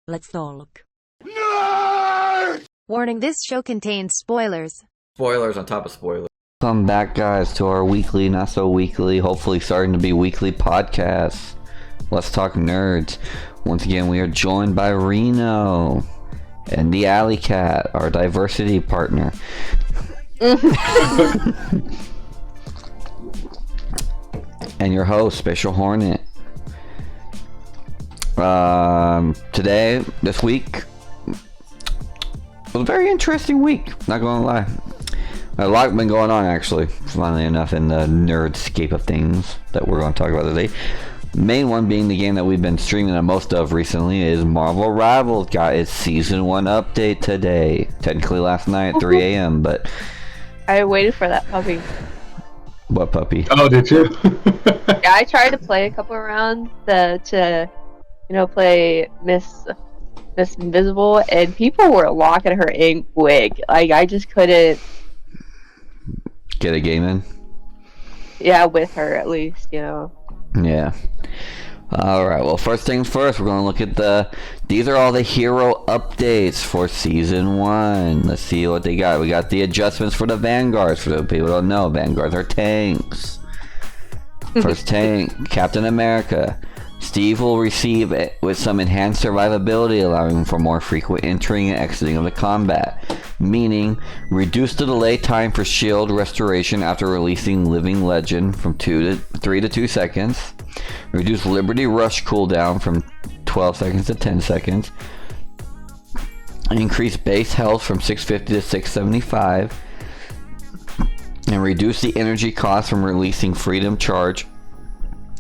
Let's talk. Nerd! Warning, this show contains spoilers. Spoilers on top of spoilers. Welcome back, guys, to our weekly, not so weekly, hopefully starting to be weekly podcast. Let's talk nerds. Once again, we are joined by Reno and the Alley Cat, our diversity partner. And your host, Special Hornet. Today, this week, was a very interesting week, not gonna lie. A lot been going on, actually, funnily enough, in the nerdscape of things that we're going to talk about today. Main one being the game that we've been streaming the most of recently is Marvel Rivals. Got its Season 1 update today. Technically last night at 3 a.m., but... I waited for that puppy. What puppy? Oh, did you? Yeah, I tried to play a couple of rounds to play Miss Invisible, and people were locking her in quick. Like, I just couldn't... Get a game in? Yeah, with her, at least, Yeah. Alright, well, first things first, we're going to look at these are all the hero updates for Season 1. Let's see what they got. We got the adjustments for the Vanguards. For the people who don't know, Vanguards are tanks. First tank, Captain America. Steve will receive it with some enhanced survivability, allowing for more frequent entering and exiting of the combat. Meaning, reduce the delay time for shield restoration after releasing Living Legend from 3 to 2 seconds. Reduce Liberty Rush cooldown from 12 seconds to 10 seconds. Increase base health from 650 to 675. And reduce the energy cost from releasing Freedom Charge,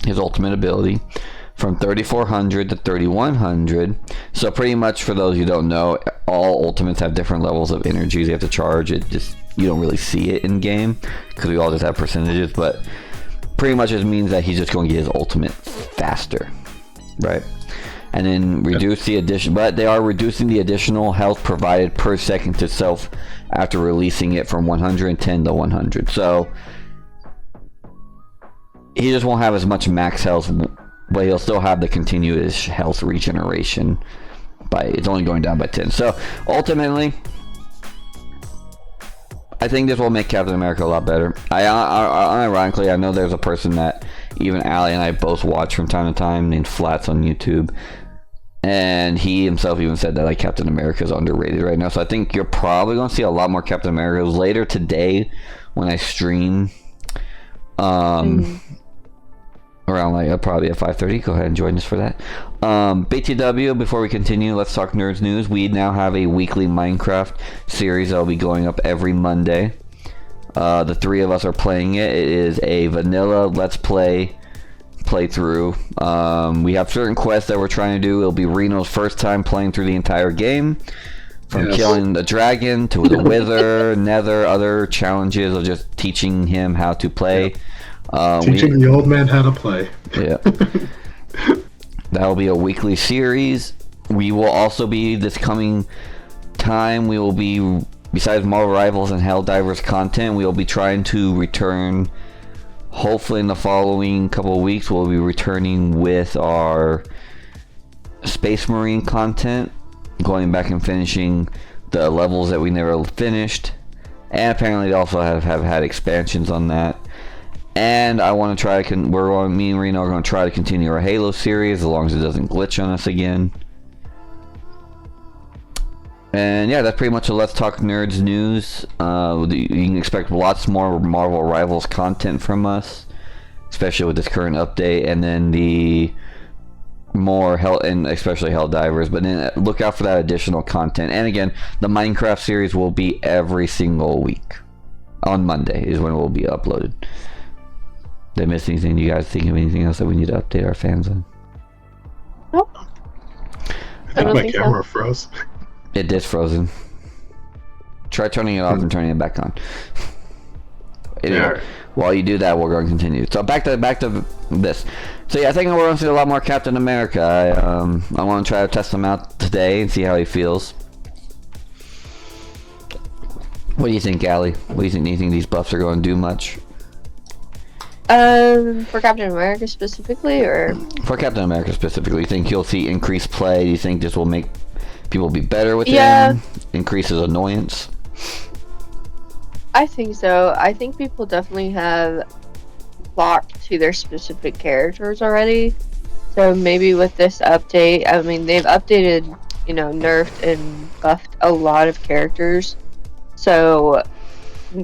his ultimate ability, from 3400 to 3100. So pretty much, for those who don't know, all ultimates have different levels of energies you have to charge. It just, you don't really see it in game because we all just have percentages, but pretty much it means that he's just going to get his ultimate faster, right? And then reduce the addition, but they are reducing the additional health provided per second to self after releasing it from 110 to 100. So he just won't have as much max health, but he'll still have the continuous health regeneration. It's only going down by 10. So ultimately, I think this will make Captain America a lot better. Ironically, I know there's a person that even Allie and I both watch from time to time named Flats on YouTube, and he himself even said that like Captain America is underrated right now. So I think you're probably going to see a lot more Captain Americas later today when I stream. Around like probably at 5:30. Go ahead and join us for that. BTW, before we continue, let's talk nerds news. We now have a weekly Minecraft series that will be going up every Monday. The three of us are playing it. It is a vanilla let's play playthrough. We have certain quests that we're trying to do. It'll be Reno's first time playing through the entire game, from killing the dragon to the wither, nether, other challenges of just teaching him how to play. Teaching the old man how to play. Yeah. That'll be a weekly series. We will also be, this coming time, we will be, besides Marvel Rivals and Helldivers content, we will be trying to return, hopefully in the following couple of weeks, we'll be returning with our Space Marine content, going back and finishing the levels that we never finished. And apparently they also have had expansions on that. And I want to try to, me and Reno are going to try to continue our Halo series as long as it doesn't glitch on us again. And yeah, that's pretty much a Let's Talk Nerds news. You can expect lots more Marvel Rivals content from us, especially with this current update, and then the more Hell, and especially Helldivers. But then look out for that additional content. And again, the Minecraft series will be every single week. On Monday is when it will be uploaded. Did I miss anything? Do you guys think of anything else that we need to update our fans on? Nope. I think my camera froze. It is frozen. Try turning it off and turning it back on. Anyway, Yeah. while you do that, we're going to continue. So back to this. So yeah, I think we're going to see a lot more Captain America. I want to try to test him out today and see how he feels. What do you think, Allie? What do you think? Do you think these buffs are going to do much? For Captain America specifically, or for Captain America specifically, you think you'll see increased play? Do you think this will make people be better with him? Increases annoyance? I think so. I think people definitely have locked to their specific characters already. So maybe with this update, I mean, they've updated, nerfed and buffed a lot of characters. So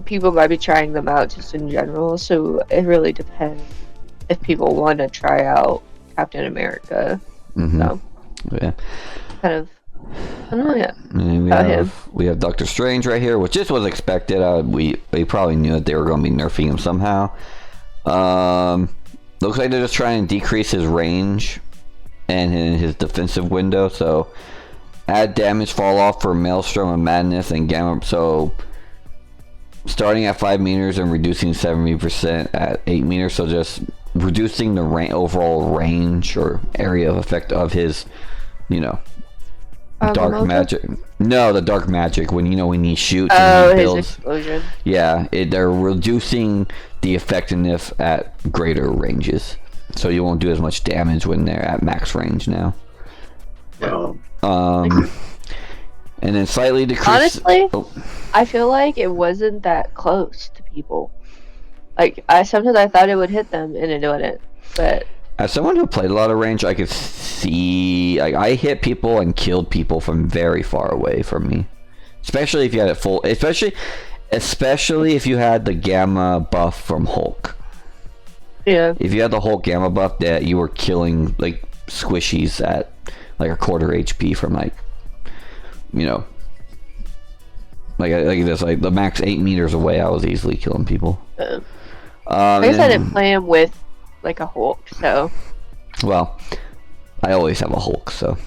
people might be trying them out just in general. So it really depends if people want to try out Captain America. So, yeah. Kind of, I don't know yet. And we have Doctor Strange right here, which just was expected. We probably knew that they were going to be nerfing him somehow. Looks like they're just trying to decrease his range and his defensive window. So add damage fall off for Maelstrom and Madness and Gamma. So starting at 5 meters and reducing 70% at 8 meters. So just reducing the overall range or area of effect of his, dark magic. No, the dark magic when he shoots and he builds. His explosion. Yeah, they're reducing the effectiveness at greater ranges, so you won't do as much damage when they're at max range now. And then slightly decrease. Honestly, I feel like it wasn't that close to people. Like sometimes I thought it would hit them and it wouldn't, but. As someone who played a lot of range, I could see I hit people and killed people from very far away from me, especially if you had it full. Especially if you had the gamma buff from Hulk. Yeah. If you had the Hulk gamma buff, that you were killing like squishies at like a quarter HP from like this, like the max 8 meters away. I was easily killing people. I guess I didn't play him with like a Hulk, so. Well, I always have a Hulk, so.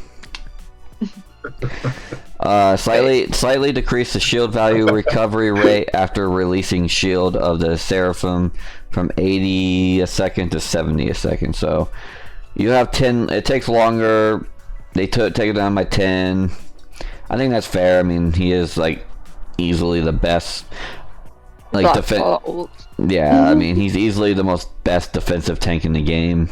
Slightly decrease the shield value recovery rate after releasing shield of the Seraphim from 80 a second to 70 a second. So you have 10. It takes longer. They take it down by 10. I think that's fair. I mean, he is like easily the best. Like yeah, I mean, he's easily the best defensive tank in the game.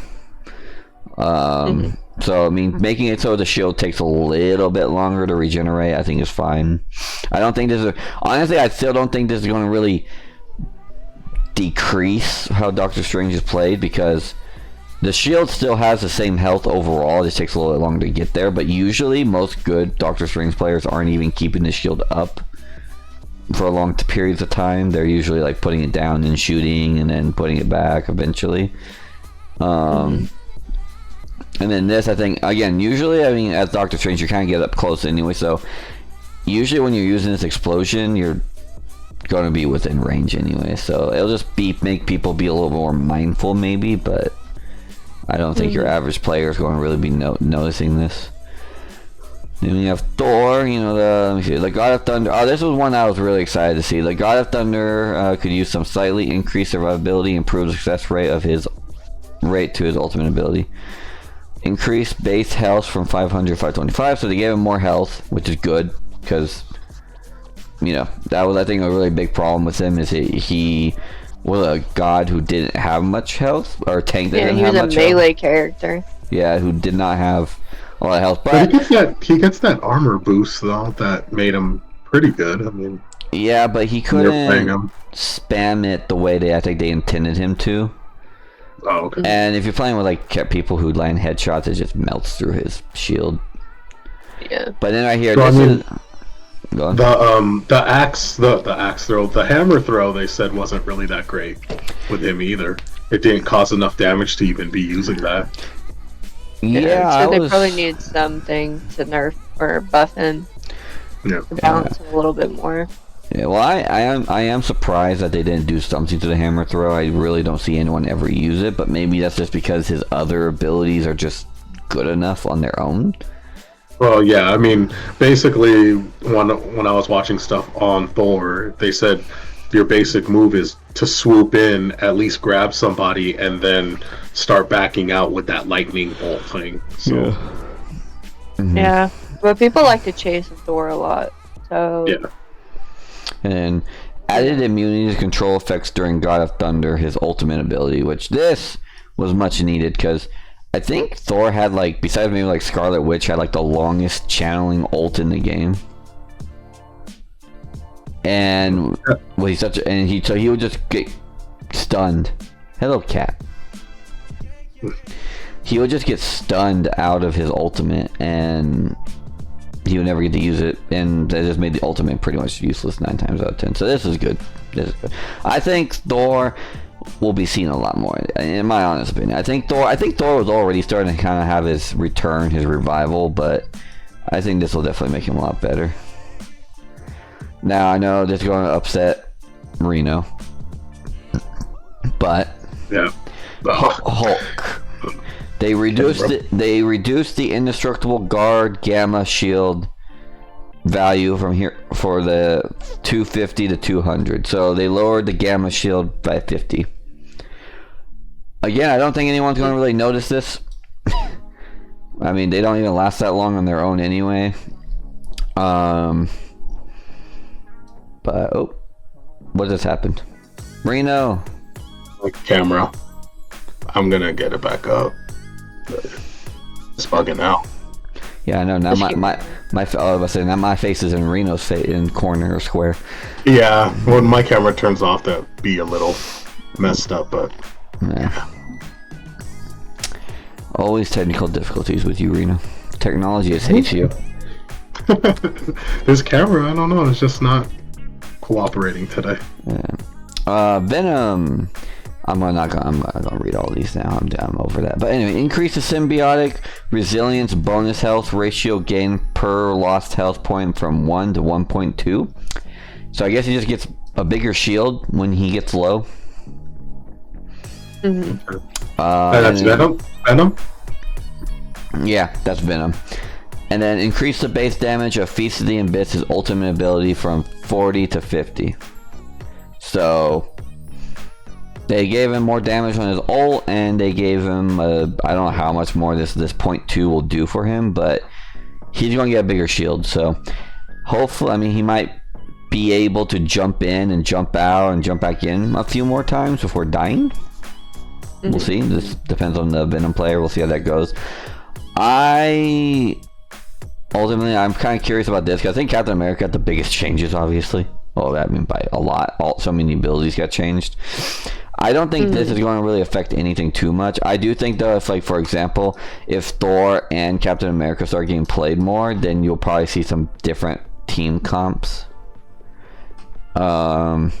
So I mean, making it so the shield takes a little bit longer to regenerate, I think is fine. I don't think honestly, I still don't think this is going to really decrease how Doctor Strange is played, because the shield still has the same health overall. It just takes a little bit longer to get there, but usually most good Doctor Strange players aren't even keeping the shield up for long periods of time. They're usually like putting it down and shooting and then putting it back eventually. And then this, I think, again, usually, I mean, as Doctor Strange, you kind of get up close anyway, so usually when you're using this explosion, you're going to be within range anyway, so it'll just make people be a little more mindful maybe, but I don't think your average player is going to really be noticing this. Then we have Thor, let me see, the God of Thunder. Oh, this was one I was really excited to see. The God of Thunder could use some slightly increased survivability, improve success rate of his to his ultimate ability. Increase base health from 500 to 525, so they gave him more health, which is good, because, that was, I think, a really big problem with him, is he was a god who didn't have much health, or a tank that didn't have much health. Yeah, he was a melee character. Yeah, who did not have a lot of health, but he gets that armor boost, though, that made him pretty good. I mean, yeah, but he couldn't spam it the way I think they intended him to. Oh, okay. And if you're playing with like people who land headshots, it just melts through his shield. Yeah. But then right here, the axe throw, the hammer throw, they said wasn't really that great with him either. It didn't cause enough damage to even be using that. Yeah, so they probably need something to nerf or buff him to balance him a little bit more. Yeah, well, I am surprised that they didn't do something to the hammer throw. I really don't see anyone ever use it, but maybe that's just because his other abilities are just good enough on their own. Well, yeah, I mean, basically, when I was watching stuff on Thor, they said your basic move is to swoop in, at least grab somebody, and then start backing out with that lightning bolt thing. So. Yeah, but people like to chase Thor a lot, so. Yeah. And Added immunity to control effects during God of Thunder, his ultimate ability, which this was much needed because I think Thor had like, besides maybe like Scarlet Witch, had like the longest channeling ult in the game. And well, he's such a, and he so he would just get stunned. Hello, cat. He would just get stunned out of his ultimate, and he would never get to use it, and that just made the ultimate pretty much useless 9 times out of 10. So this is good. This is good. I think Thor will be seen a lot more, in my honest opinion. I think Thor was already starting to kind of have his return, his revival, but I think this will definitely make him a lot better. Now I know this is going to upset Reno, but yeah, Hulk. They reduced the indestructible guard gamma shield value from here for the 250 to 200. So they lowered the gamma shield by 50. Again, I don't think anyone's going to really notice this. I mean, they don't even last that long on their own anyway. But oh, what just happened? Reno. Like camera. I'm gonna get it back up. It's bugging out. Yeah, I know. Now now my face is in Reno's face in corner or square. Yeah, when my camera turns off, that'd be a little messed up, but yeah. Always technical difficulties with you, Reno. Technology just hates you. This camera, I don't know, it's just not cooperating today. Yeah. Venom. I'm not gonna read all these now. I'm over that. But anyway, increase the symbiotic resilience bonus health ratio gain per lost health point from 1 to 1.2. So I guess he just gets a bigger shield when he gets low. Mm-hmm. That's Venom. Venom. Yeah, that's Venom. And then increase the base damage of Feast of the Abyss, his ultimate ability, from 40 to 50. So they gave him more damage on his ult, and they gave him I don't know how much more this 0.2 will do for him, but he's going to get a bigger shield. So hopefully, I mean, he might be able to jump in and jump out and jump back in a few more times before dying. Mm-hmm. We'll see. This depends on the Venom player. We'll see how that goes. Ultimately, I'm kind of curious about this because I think Captain America got the biggest changes, obviously. Well, I mean, by a lot. So many abilities got changed. I don't think this is going to really affect anything too much. I do think, though, if, like, for example, if Thor and Captain America start getting played more, then you'll probably see some different team comps. But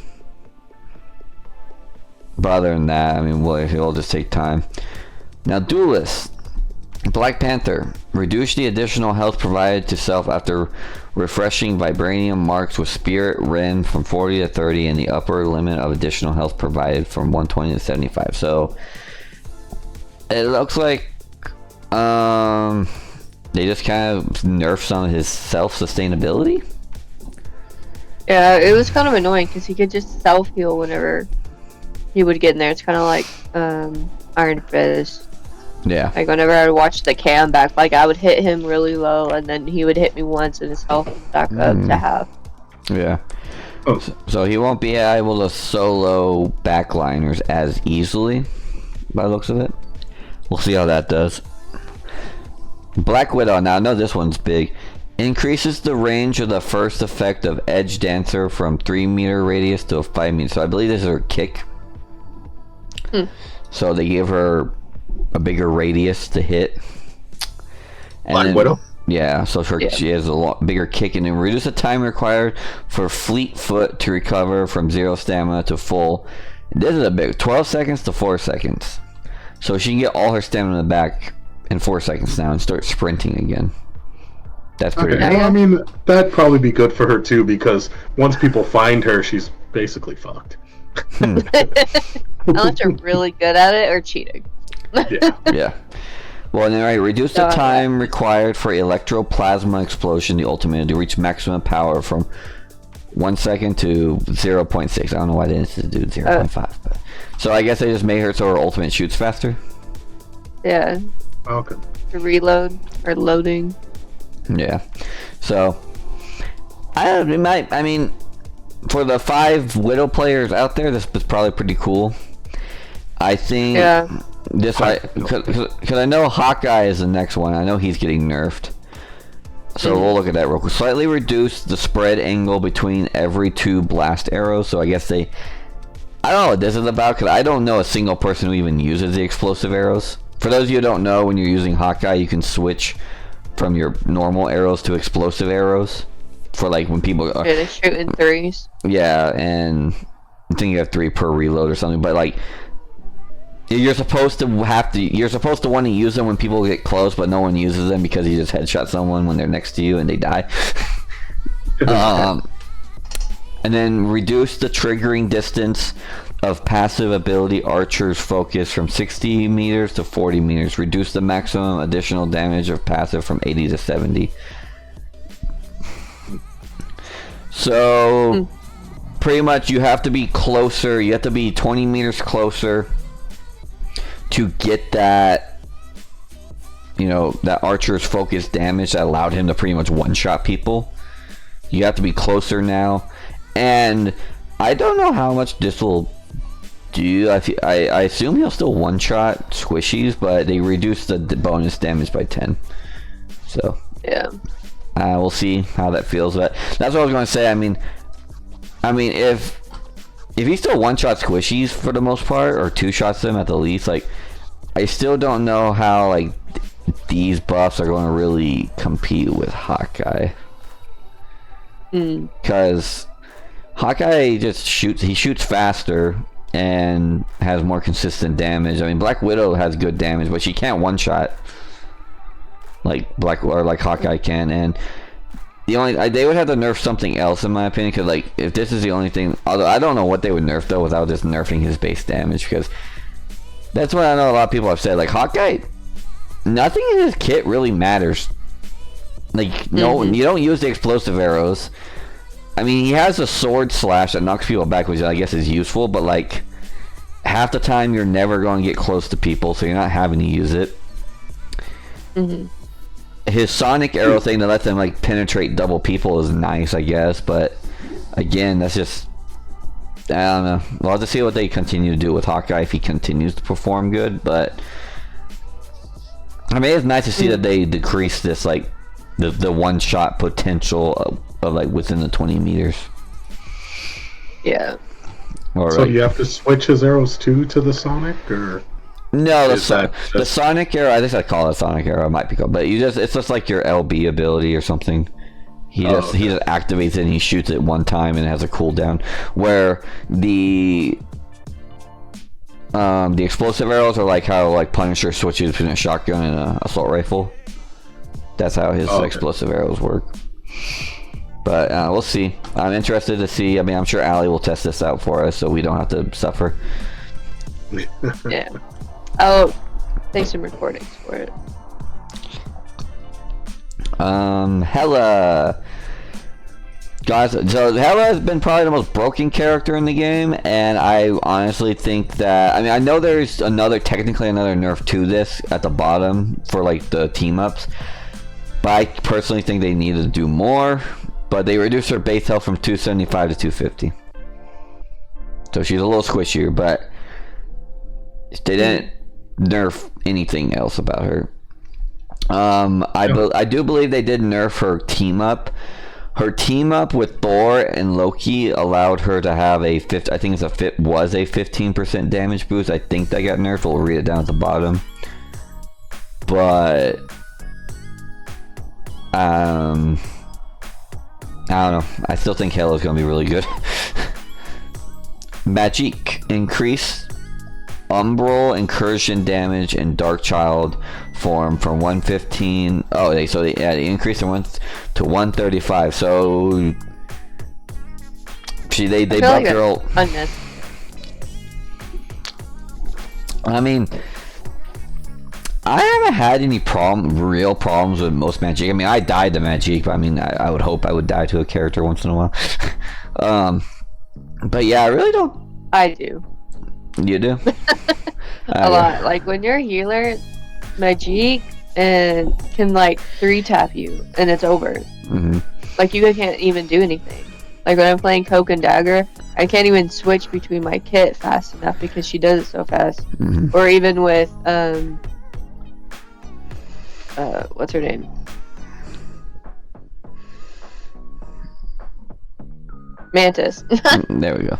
other than that, I mean, it'll just take time. Now, Duelist. Black Panther. Reduce the additional health provided to self after refreshing vibranium marks with Spirit Ren from 40 to 30 and the upper limit of additional health provided from 120 to 75. So it looks like they just kind of nerfed some of his self-sustainability. Yeah, it was kind of annoying because he could just self-heal whenever he would get in there. It's kind of like Iron Fist. Yeah. Like whenever I would watch the cam back, like I would hit him really low and then he would hit me once and his health would back up to half. Yeah. So he won't be able to solo backliners as easily by the looks of it. We'll see how that does. Black Widow. Now I know this one's big. Increases the range of the first effect of Edge Dancer from 3 meter radius to 5 meters. So I believe this is her kick. So they gave her a bigger radius to hit. Black Widow? Yeah, so she has a lot bigger kick, and then reduce the time required for Fleet Foot to recover from 0 stamina to full. This is a big 12 seconds to 4 seconds. So she can get all her stamina back in 4 seconds now and start sprinting again. That's pretty good. Well, I mean, that'd probably be good for her too, because once people find her, she's basically fucked. Unless you're really good at it or cheating. Yeah. Well, anyway, reduce the time required for electroplasma explosion, the ultimate, to reach maximum power from 1 second to 0.6. I don't know why they didn't do 0.5. But so I guess they just made her so her ultimate shoots faster. Yeah. Okay. To reload or loading. Yeah. So I mean, for the 5 Widow players out there, this is probably pretty cool. I think this because I know Hawkeye is the next one. I know he's getting nerfed. So we'll look at that real quick. Slightly reduce the spread angle between every 2 blast arrows. So I guess I don't know what this is about because I don't know a single person who even uses the explosive arrows. For those of you who don't know, when you're using Hawkeye, you can switch from your normal arrows to explosive arrows. For like when people are... they shoot in 3s. Yeah, and I think you have 3 per reload or something. But like... You're supposed to want to use them when people get close, but no one uses them because you just headshot someone when they're next to you and they die. And then reduce the triggering distance of passive ability archer's focus from 60 meters to 40 meters. Reduce the maximum additional damage of passive from 80 to 70. So, pretty much you have to be closer. You have to be 20 meters closer to get that, you know, that archer's focus damage that allowed him to pretty much one-shot people. You have to be closer now. And I don't know how much this will do. I assume he'll still one-shot squishies, but they reduced the bonus damage by 10. So, yeah. We'll see how that feels. But that's what I was going to say. I mean, if he still one-shot squishies for the most part, or two-shots them at the least, like, I still don't know how, like, these buffs are going to really compete with Hawkeye. Because Hawkeye just shoots faster and has more consistent damage. I mean, Black Widow has good damage, but she can't one-shot like Hawkeye can, and they would have to nerf something else in my opinion, because like if this is the only thing, although I don't know what they would nerf though without just nerfing his base damage, because that's what I know a lot of people have said, like Hawkeye, nothing in his kit really matters. Like no, you don't use the explosive arrows. I mean, he has a sword slash that knocks people back, which I guess is useful, but like half the time you're never going to get close to people, so you're not having to use it. His sonic arrow thing that lets them like penetrate double people is nice, I guess, but again, that's just, I don't know. We'll have to see what they continue to do with Hawkeye if he continues to perform good, but I mean, it's nice to see that they decrease this, like, the one-shot potential of like within the 20 meters. Yeah. So like, you have to switch his arrows too to the sonic, or no, the sonic arrow. I think I call it sonic arrow. It might be called, but it's just like your LB ability or something. He just activates it and he shoots it one time and it has a cooldown. Where the explosive arrows are like how like Punisher switches between a shotgun and an assault rifle. That's how his explosive arrows work. But we'll see. I'm interested to see. I mean, I'm sure Allie will test this out for us so we don't have to suffer. Yeah. I'll take some recordings for it. Hela. Guys, so Hela has been probably the most broken character in the game, and I honestly think that, I mean, I know there's technically another nerf to this at the bottom for like the team-ups, but I personally think they need to do more. But they reduced her base health from 275 to 250. So she's a little squishier, but they didn't nerf anything else about her. I do believe they did nerf her team up. Her team up with Thor and Loki allowed her to have a 15% damage boost. I think that got nerfed. We'll read it down at the bottom. But I don't know. I still think Hela's gonna be really good. Magic. Increase Umbral incursion damage in Darkchild form from 115. Oh, they increased it to 135. So they buffed her. I mean, I haven't had any real problems with most Magic. I mean, I died to Magic, but I mean, I would hope I would die to a character once in a while. But yeah, I really don't. I do. You do? A lot. Like when you're a healer, Magic and can like 3-tap you and it's over. Like you can't even do anything. Like when I'm playing Coke and Dagger, I can't even switch between my kit fast enough because she does it so fast. Mm-hmm. Or even with what's her name? Mantis. There we go.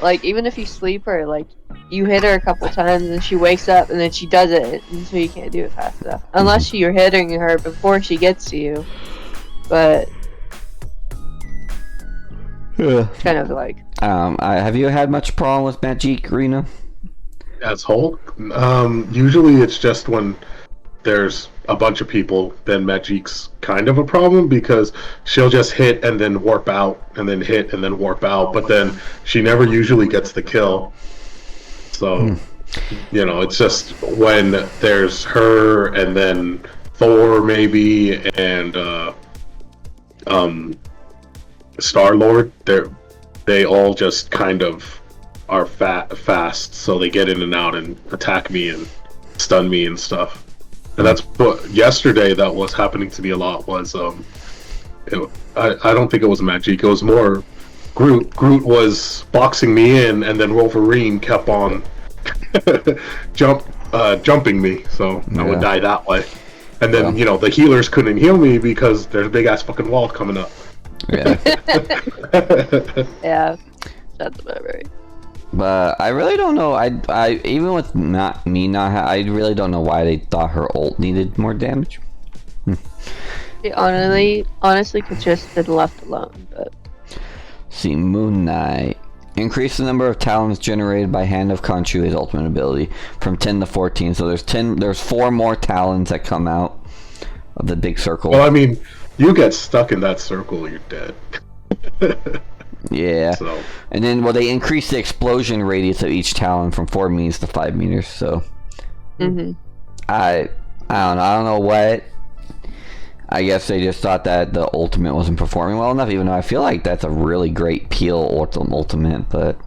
Like even if you sleep her, like you hit her a couple times and she wakes up and then she does it, and so you can't do it fast enough unless you're hitting her before she gets to you. But Yeah. kind of like Have you had much problem with Magic Arena? As Hulk, usually it's just when there's a bunch of people, then Magic's kind of a problem because she'll just hit and then warp out, and then hit and then warp out, but then she never usually gets the kill. So, it's just when there's her and then Thor maybe and Star-Lord, they all just kind of are fast, so they get in and out and attack me and stun me and stuff. And that's what yesterday that was happening to me a lot was I don't think it was Magic, it was more Groot. Groot was boxing me in, and then Wolverine kept on jumping me, so I would die that way. And then the healers couldn't heal me because there's a big ass fucking wall coming up. Yeah. yeah, that's about right. But I really don't know. I even with I really don't know why they thought her ult needed more damage. She honestly could just been left alone. But see, Moon Knight. Increase the number of talents generated by Hand of Khonshu, his ultimate ability, from 10 to 14. So there's 4 more talents that come out of the big circle. Well, I mean, you get stuck in that circle, you're dead. Yeah. So. And then, they increase the explosion radius of each talent from 4 meters to 5 meters. So, I don't know what. I guess they just thought that the ultimate wasn't performing well enough, even though I feel like that's a really great peel ultimate, but...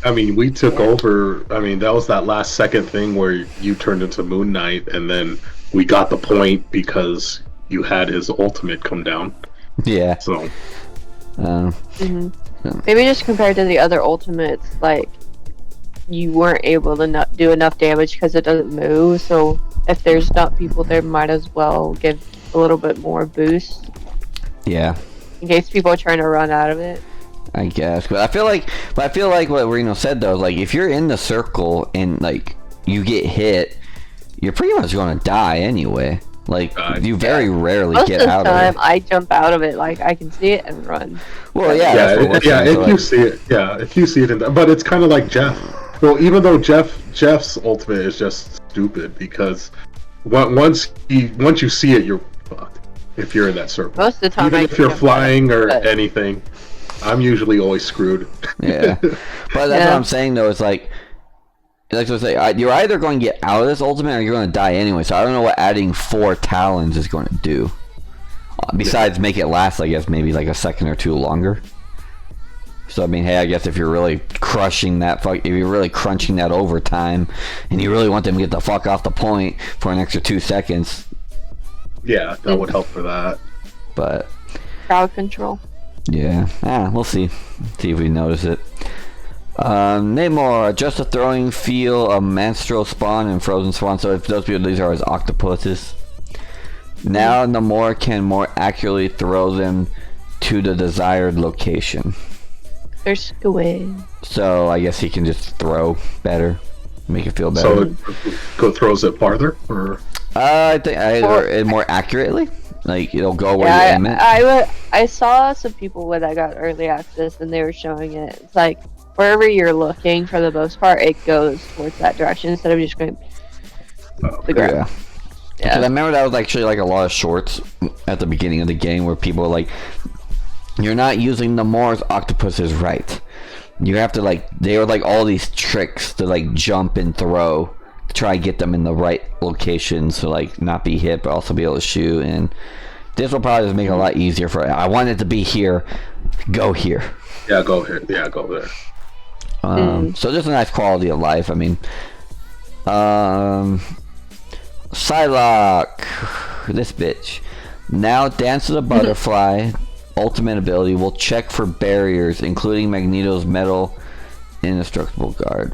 I mean, we took over, that was that last second thing where you turned into Moon Knight, and then we got the point because you had his ultimate come down. Yeah. So... maybe just compared to the other ultimates, like, you weren't able to do enough damage because it doesn't move, so if there's not people there, might as well give a little bit more boost. Yeah. In case people are trying to run out of it. I guess. But I feel like what Reno said, though, like, if you're in the circle and, like, you get hit, you're pretty much going to die anyway. Like, you very rarely get out of it. Most of the time, I jump out of it, like, I can see it and run. Well, if you see it, if you see it, but it's kind of like Jeff. Well, even though Jeff's ultimate is just stupid, because once you see it, you're fucked. If you're in that circle, most of the time, even if you're flying or anything, I'm usually always screwed. Yeah, but that's what I'm saying though. It's like I say, you're either going to get out of this ultimate or you're going to die anyway. So I don't know what adding 4 talons is going to do. Besides make it last, I guess, maybe like a second or two longer. So I mean, hey, I guess if you're really crushing that, if you're really crunching that overtime, and you really want them to get the fuck off the point for an extra 2 seconds. Yeah, that would help for that. But crowd control. Yeah, we'll see. See if we notice it. Namor, adjust the throwing feel of Menstrual Spawn and Frozen Swan. So if those people, these are his octopuses. Now Namor can more accurately throw them to the desired location. They're squid. So I guess he can just throw better, make it feel better. So it throws it farther, or I think more accurately. Like it'll go where you aim it. I saw some people when I got early access and they were showing it. It's like wherever you're looking, for the most part, it goes towards that direction instead of just going the ground. Yeah. Because I remember that was actually like a lot of shorts at the beginning of the game where people were like, "You're not using Namor's octopuses right. You have to they were like all these tricks to like jump and throw to try and get them in the right locations to like not be hit but also be able to shoot. And this will probably just make it a lot easier for. I want it to be here, go here. Yeah, go here. Yeah, go there. So just a nice quality of life. I mean, Psylocke, this bitch. Now dance to the butterfly ultimate ability will check for barriers, including Magneto's metal indestructible guard.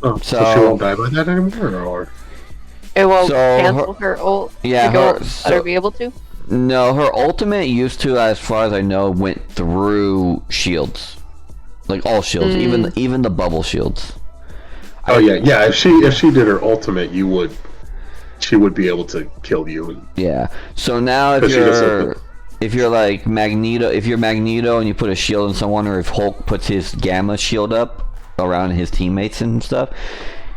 Oh, so she won't die by that anymore, or? It won't cancel her ult. Yeah, let her be able to. No, her ultimate used to, as far as I know, went through shields, like all shields, even the bubble shields. Oh yeah. If she did her ultimate, she would be able to kill you. Yeah. So now if you're like Magneto, if you're Magneto and you put a shield on someone, or if Hulk puts his gamma shield up around his teammates and stuff,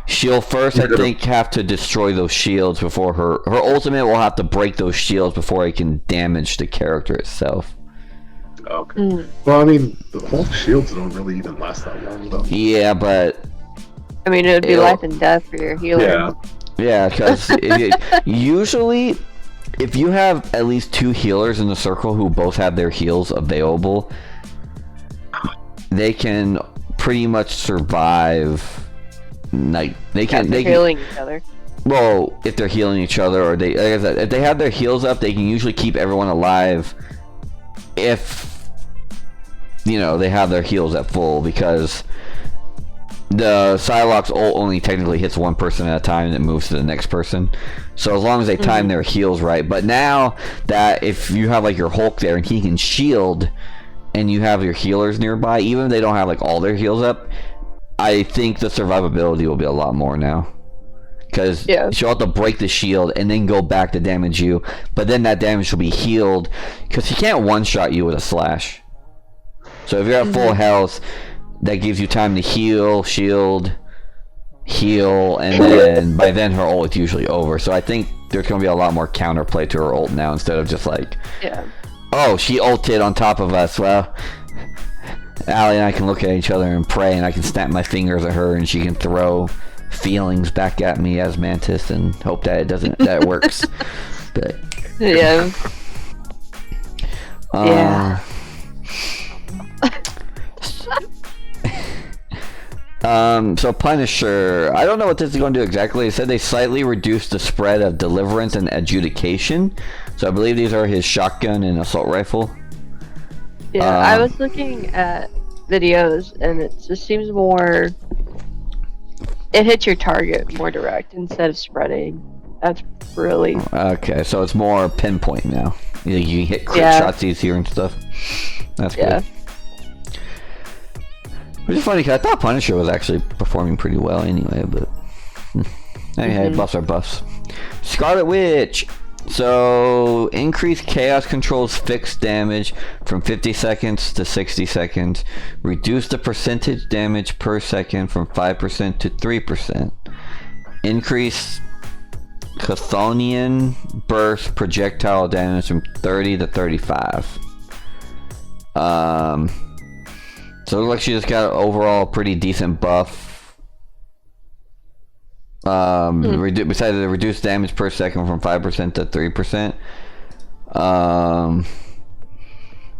she'll first, I think, have to destroy those shields before her ultimate will have to break those shields before it can damage the character itself. Okay. Well, I mean, the Hulk shields don't really even last that long, though. Yeah, but I mean, it would be life and death for your healer. Yeah, because usually, if you have at least 2 healers in the circle who both have their heals available, they can pretty much survive. Like they can healing each other. Well, if they're healing each other, or they, like I said, if they have their heals up, they can usually keep everyone alive. If they have their heals at full, because the Psylocke's ult only technically hits one person at a time and it moves to the next person. So as long as they time their heals right. But now that if you have like your Hulk there and he can shield, and you have your healers nearby, even if they don't have like all their heals up, I think the survivability will be a lot more now. Because she'll have to break the shield and then go back to damage you, but then that damage will be healed, because he can't one-shot you with a slash. So if you're at full health, that gives you time to heal, shield, heal, and then by then her ult is usually over. So I think there's going to be a lot more counterplay to her ult now, instead of just like, oh, she ulted on top of us. Well, Allie and I can look at each other and pray, and I can snap my fingers at her, and she can throw feelings back at me as Mantis and hope that that it works. But so Punisher, I don't know what this is going to do exactly. It said they slightly reduced the spread of deliverance and adjudication. So I believe these are his shotgun and assault rifle. Yeah, I was looking at videos, and it just seems more. It hits your target more direct instead of spreading. That's really okay. So it's more pinpoint now. You can hit crit shots easier and stuff. That's good. Which is funny because I thought Punisher was actually performing pretty well anyway, but anyway, buffs are buffs. Scarlet Witch. So increase chaos controls fixed damage from 50 seconds to 60 seconds. Reduce the percentage damage per second from 5% to 3%. Increase Chthonian burst projectile damage from 30 to 35. So it looks like she just got an overall pretty decent buff. Besides the reduced damage per second from 5% to 3%.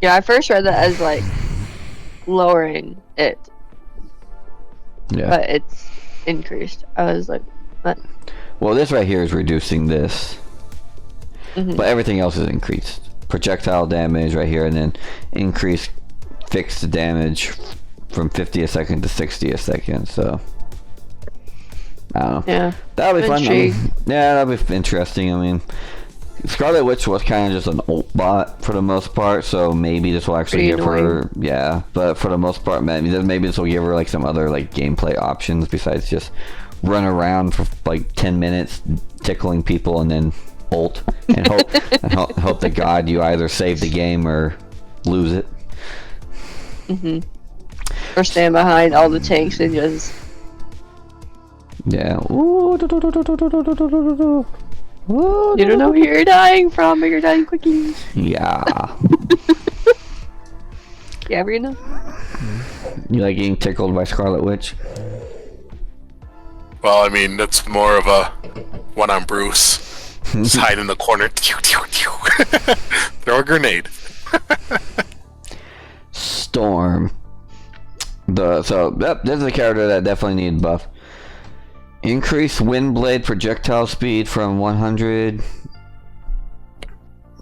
Yeah, I first read that as like lowering it. Yeah. But it's increased. I was like, what? Well, this right here is reducing this. But everything else is increased. Projectile damage right here, and then increased fixed damage from 50 a second to 60 a second, so I don't know. Yeah, that'll be fun. That'll be interesting. I mean, Scarlet Witch was kind of just an ult bot for the most part, so maybe this will actually give her, but for the most part, maybe this will give her like some other like gameplay options besides just run around for like 10 minutes tickling people and then ult and hope to God you either save the game or lose it. Or stand behind all the tanks and just you don't know where you're dying from, but you're dying quickly. Yeah. You ever know? You like getting tickled by Scarlet Witch? Well, I mean, that's more of a when I'm Bruce. Just hide in the corner. Throw a grenade. Storm. This is a character that definitely needs buff. Increase wind blade projectile speed from 100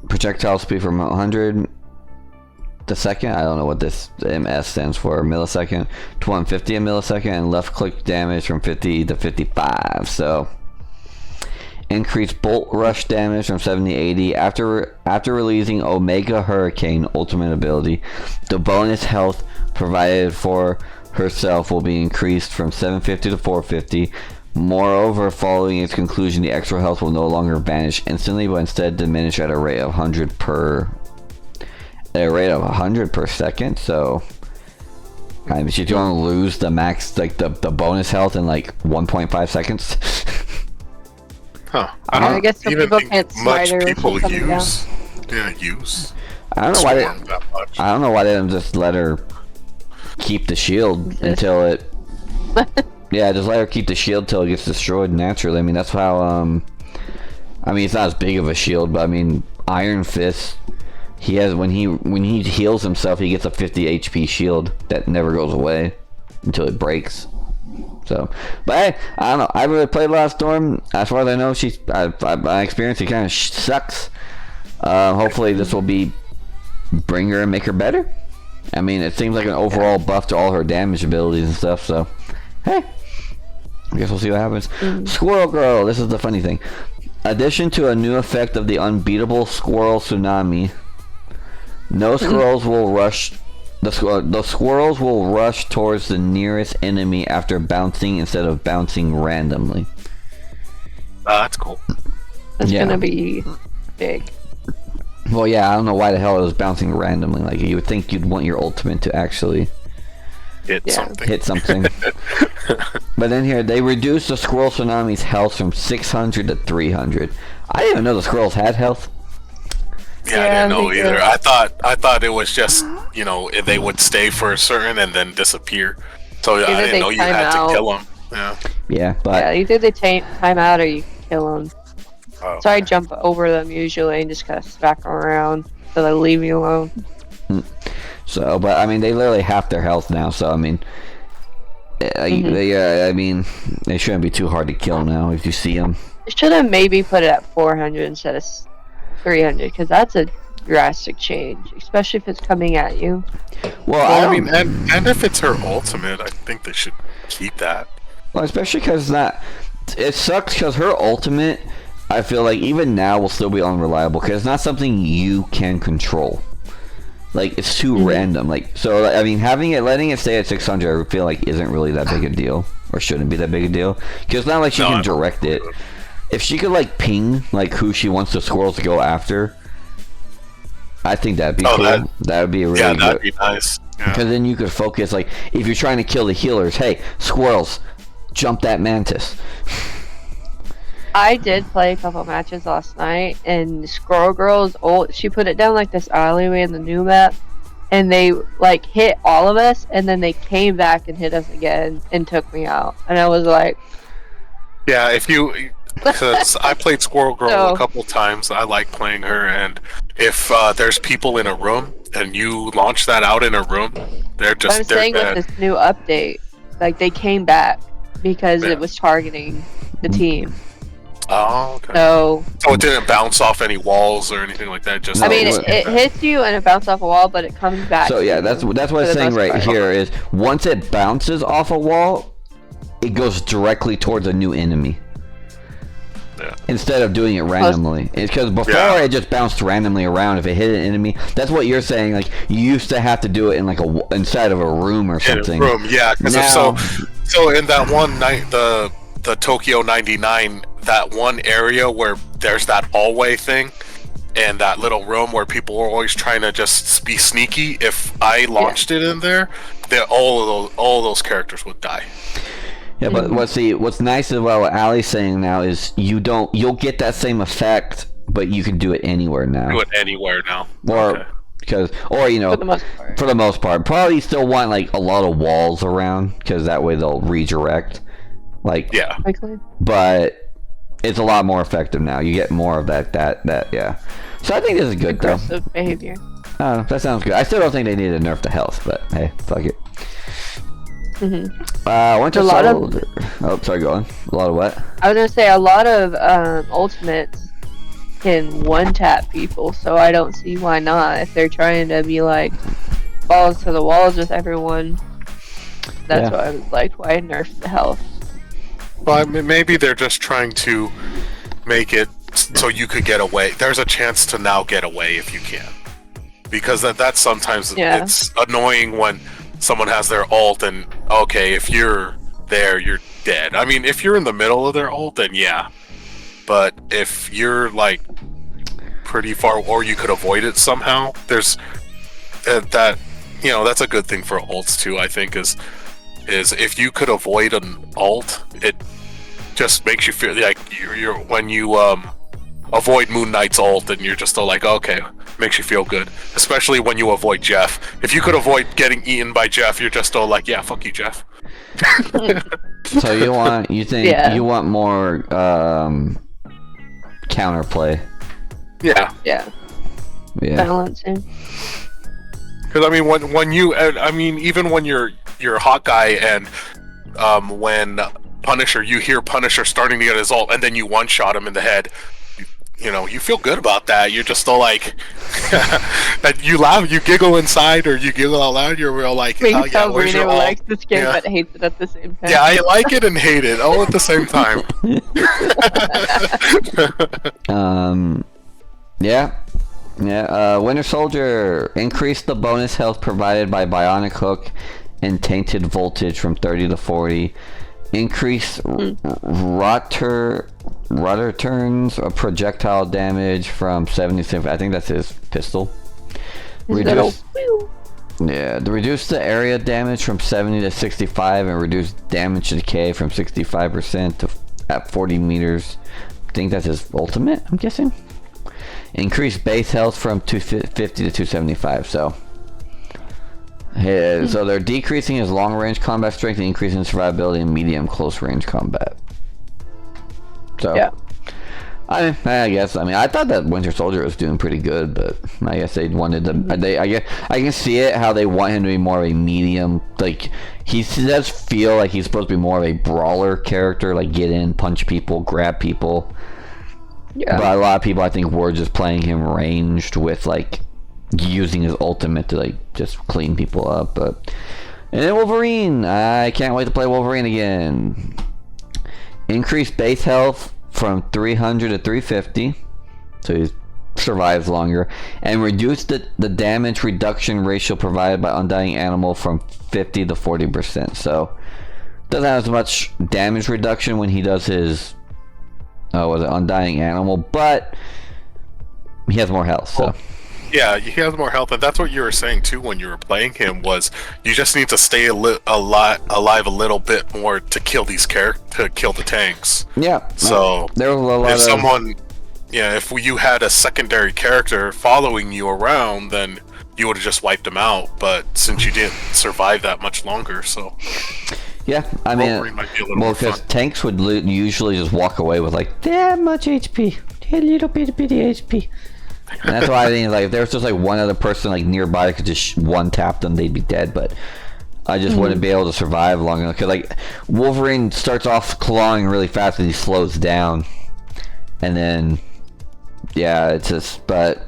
projectile speed from 100 the second. I don't know what this MS stands for. Millisecond to 150 a millisecond, and left click damage from 50 to 55. So increased bolt rush damage from 70 to 80 after releasing Omega Hurricane ultimate ability. The bonus health provided for herself will be increased from 750 to 450. Moreover, following its conclusion, the extra health will no longer vanish instantly, but instead diminish at a rate of 100 per second. So I mean, she's gonna lose the max, like the bonus health in like 1.5 seconds. Huh. I guess some even people think can't much slider people without coming use. Yeah, use. I don't know why Swarm that much. I don't know why they didn't just let her keep the shield until it. Yeah, just let her keep the shield till it gets destroyed naturally. I mean, that's how. I mean, it's not as big of a shield, but I mean, Iron Fist. He has when he heals himself, he gets a 50 HP shield that never goes away until it breaks. So, but hey, I don't know. I really played a lot of Storm. As far as I know, my experience, it kind of sucks. Hopefully, this will bring her and make her better. I mean, it seems like an overall buff to all her damage abilities and stuff. So, hey, I guess we'll see what happens. Squirrel Girl. This is the funny thing. Addition to a new effect of the unbeatable Squirrel Tsunami. No squirrels will rush. The squirrels will rush towards the nearest enemy after bouncing instead of bouncing randomly. That's cool. That's gonna be big. Well, yeah, I don't know why the hell it was bouncing randomly. Like, you would think you'd want your ultimate to actually Hit something. But then here, they reduced the Squirrel Tsunami's health from 600 to 300. I didn't even know the squirrels had health. Yeah, I didn't know either. I thought it was just, you know, they would stay for a certain and then disappear. So Either I didn't know you had to kill them. Yeah. Yeah, but either they time out or you kill them. Oh. So I jump over them usually and just kind of smack them around so they leave me alone. So, but I mean, they literally half their health now. So I mean, I mean, they shouldn't be too hard to kill now if you see them. I should have maybe put it at 400 instead of 300 because that's a drastic change, especially if it's coming at you. Well, I mean, and if it's her ultimate, I think they should keep that. Well, especially because it sucks because her ultimate, I feel like even now will still be unreliable because it's not something you can control. Like, it's too random. Like, so I mean, letting it stay at 600, I feel like isn't really that big a deal, or shouldn't be that big a deal, because it's not like she can direct it. If she could like ping like who she wants the squirrels to go after, I think that'd be cool. That would be really good. That'd be nice. Because then you could focus, like, if you're trying to kill the healers, hey, squirrels, jump that mantis. I did play a couple matches last night, and Squirrel Girl's ult, she put it down like this alleyway in the new map, and they like hit all of us, and then they came back and hit us again and took me out. And I was like, yeah, because I played Squirrel Girl a couple times. I like playing her, and if there's people in a room and you launch that out in a room, they're I'm saying dead. with this new update, like they came back because it was targeting the team. Oh, okay. So it didn't bounce off any walls or anything like that. Just I mean, it hits you and it bounces off a wall, but it comes back. So yeah, that's what I'm saying right here is once it bounces off a wall, it goes directly towards a new enemy. Yeah. Instead of doing it randomly. It's because before it just bounced randomly around if it hit an enemy. That's what you're saying. Like, you used to have to do it in like inside of a room or something. In a room, yeah. Because so in that one night, the Tokyo 99, that one area where there's that hallway thing and that little room where people were always trying to just be sneaky, if I launched it in there, all of those characters would die. Yeah, but what's nice about what Allie's saying now is you'll get that same effect, but you can do it anywhere now. Do it anywhere now. Or you know, for the most part, probably you still want like a lot of walls around because that way they'll redirect. Like, yeah. But it's a lot more effective now. You get more of that. Yeah. So I think this is good aggressive though. behavior. That sounds good. I still don't think they need to nerf the health, but hey, fuck it. A lot of... Oh, sorry, go on. A lot of what? I was gonna say a lot of ultimates can one-tap people, so I don't see why not. If they're trying to be like balls to the walls with everyone, that's what I was like, why nerf the health? Well, maybe they're just trying to make it so you could get away. There's a chance to now get away if you can. Because that's sometimes it's annoying when someone has their ult and, okay, if you're there, you're dead. I mean, if you're in the middle of their ult, then yeah. But if you're, like, pretty far, or you could avoid it somehow, there's that, you know, that's a good thing for ults too, I think, is if you could avoid an ult, it just makes you feel like you're when you avoid Moon Knight's ult, and you're just all like, okay, makes you feel good. Especially when you avoid Jeff. If you could avoid getting eaten by Jeff, you're just all like, yeah, fuck you, Jeff. So you want more counterplay? Yeah. Balancing. Because I mean, when you, I mean, even when you're Hawkeye and when Punisher, you hear Punisher starting to get his ult, and then you one-shot him in the head. You know, you feel good about that. You're just all like, you laugh, you giggle inside, or you giggle out loud. You're real like, oh yeah, where's your ult? Likes this game, but hates it at the same time. Yeah, I like it and hate it all at the same time. Winter Soldier increased the bonus health provided by Bionic Hook and Tainted Voltage from 30 to 40. Increase rotor turns projectile damage from 70 to, I think that's his pistol. Reduce the area damage from 70 to 65 and reduce damage decay from 65% to at 40 meters. I think that's his ultimate, I'm guessing. Increase base health from 250 to 275, so they're decreasing his long range combat strength and increasing survivability in medium close range combat. So I guess I thought that Winter Soldier was doing pretty good, but I guess they wanted to. I can see it how they want him to be more of a medium. Like he does feel like he's supposed to be more of a brawler character, like get in, punch people, grab people. Yeah. But a lot of people, I think, were just playing him ranged with like using his ultimate to like just clean people up. But and then Wolverine, I can't wait to play Wolverine again. Increase base health from 300 to 350, so he survives longer, and reduce the damage reduction ratio provided by Undying Animal from 50 to 40%. So doesn't have as much damage reduction when he does his Undying Animal, but he has more health. So yeah, he has more health, and that's what you were saying too when you were playing him, was you just need to stay alive a little bit more to kill these to kill the tanks. Yeah. So there was a lot if someone, if you had a secondary character following you around, then you would have just wiped him out. But since you didn't survive that much longer, so yeah, I mean, because tanks would usually just walk away with like that much HP, a little bitty HP. And that's why I think like if there was just like one other person like nearby that could just one tap them, they'd be dead. But I just wouldn't be able to survive long enough. Cause like Wolverine starts off clawing really fast and he slows down, and then it's just. But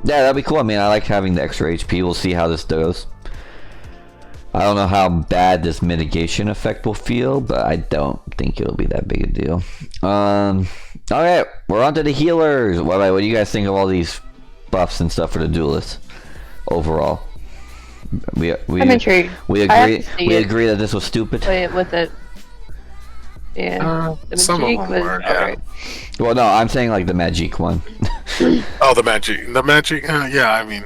yeah, that'd be cool. I mean, I like having the extra HP. We'll see how this goes. I don't know how bad this mitigation effect will feel, but I don't think it'll be that big a deal. Alright, we're on to the healers. What do you guys think of all these buffs and stuff for the duelists overall? I'm intrigued. We agree that this was stupid. Play it with it. Yeah. The some of them were, alright. Well, no, I'm saying like the Magic one. Oh, the Magic. Yeah, I mean,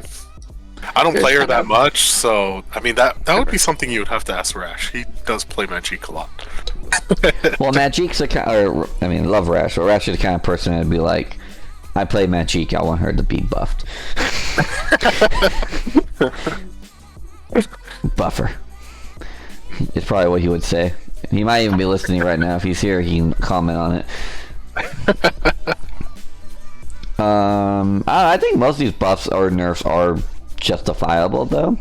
I don't play her that much, so I mean that would be something you would have to ask Rash. He does play Magic a lot. Well, Magic's love Rash. Or Rash is the kind of person that'd be like, I play Magic, I want her to be buffed. Buffer. It's probably what he would say. He might even be listening right now. If he's here, he can comment on it. I think most of these buffs or nerfs are justifiable, though.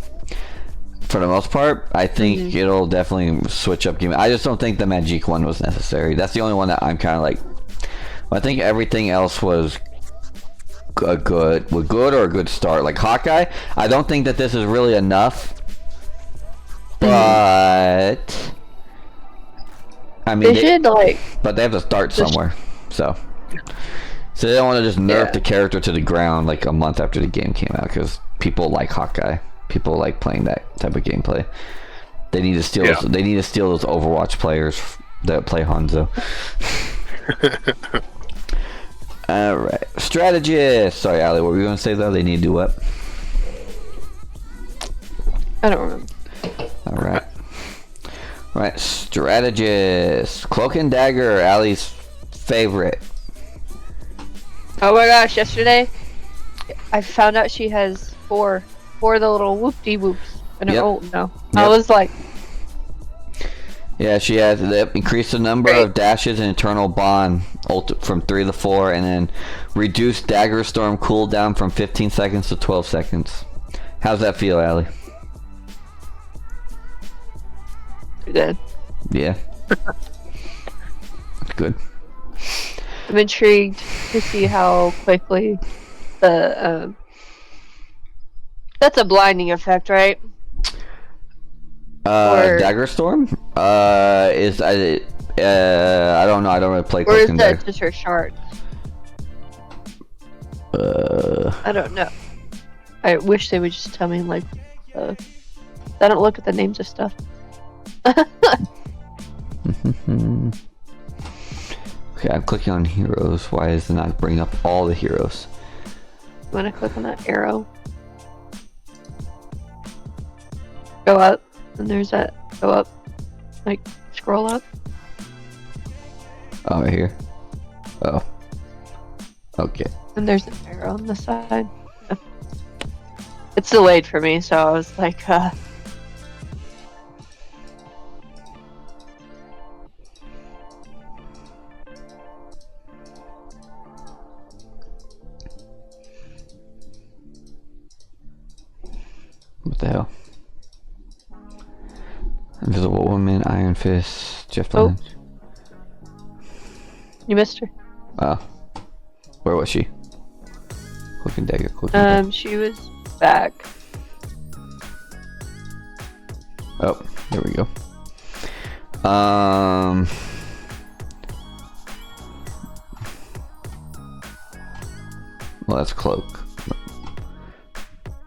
For the most part, I think it'll definitely switch up game. I just don't think the Magic one was necessary. That's the only one that I'm kind of like, I think everything else was a good start. Like Hawkeye, I don't think that this is really enough, but I mean, They should like. but they have to start somewhere, so they don't want to just nerf the character to the ground like a month after the game came out, because people like Hawkeye, people like playing that type of gameplay. They need to steal. They need to steal those Overwatch players that play Hanzo. All right, strategist. Sorry, Ali, what were you gonna say though? They need to do what? I don't remember. All right. All right, strategist. Cloak and Dagger, Ali's favorite. Oh my gosh! Yesterday, I found out she has four of the little whoop-de-whoops in her ult now. I was like, yeah, she has increased the number of dashes and Eternal Bond ult from 3 to 4, and then reduced Dagger Storm cooldown from 15 seconds to 12 seconds. How's that feel, Ali? good. Yeah. Good. I'm intrigued to see how quickly the that's a blinding effect, right? Dagger Storm? I don't know. I don't really play Or Cloak is and that Dagger. just her shards? I don't know. I wish they would just tell me, like, I don't look at the names of stuff. Okay, I'm clicking on heroes. Why does it not bring up all the heroes? I'm gonna click on that arrow. Go up, and there's that. Go up. Like, scroll up. Oh, right here. Oh. Okay. And there's an arrow on the side. It's delayed for me, so I was like, What the hell? Invisible Woman, Iron Fist, Jeff Oh. Lynch. You missed her. Oh. Where was she? Cloak and Dagger, Cloak and Dagger. She was back. Oh, there we go. Well, that's Cloak.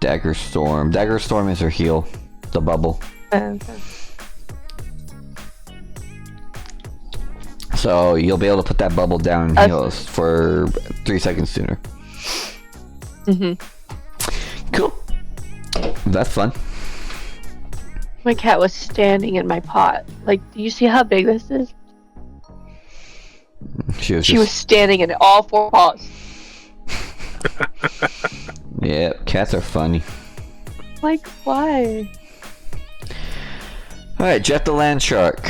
Dagger Storm. Dagger Storm is her heal. The bubble. Okay. So you'll be able to put that bubble down and heal us for 3 seconds sooner. Cool. That's fun. My cat was standing in my pot. Like, do you see how big this is? She was standing in all 4 pots. Yeah, cats are funny. Like, why? Alright, Jeff the Land Shark.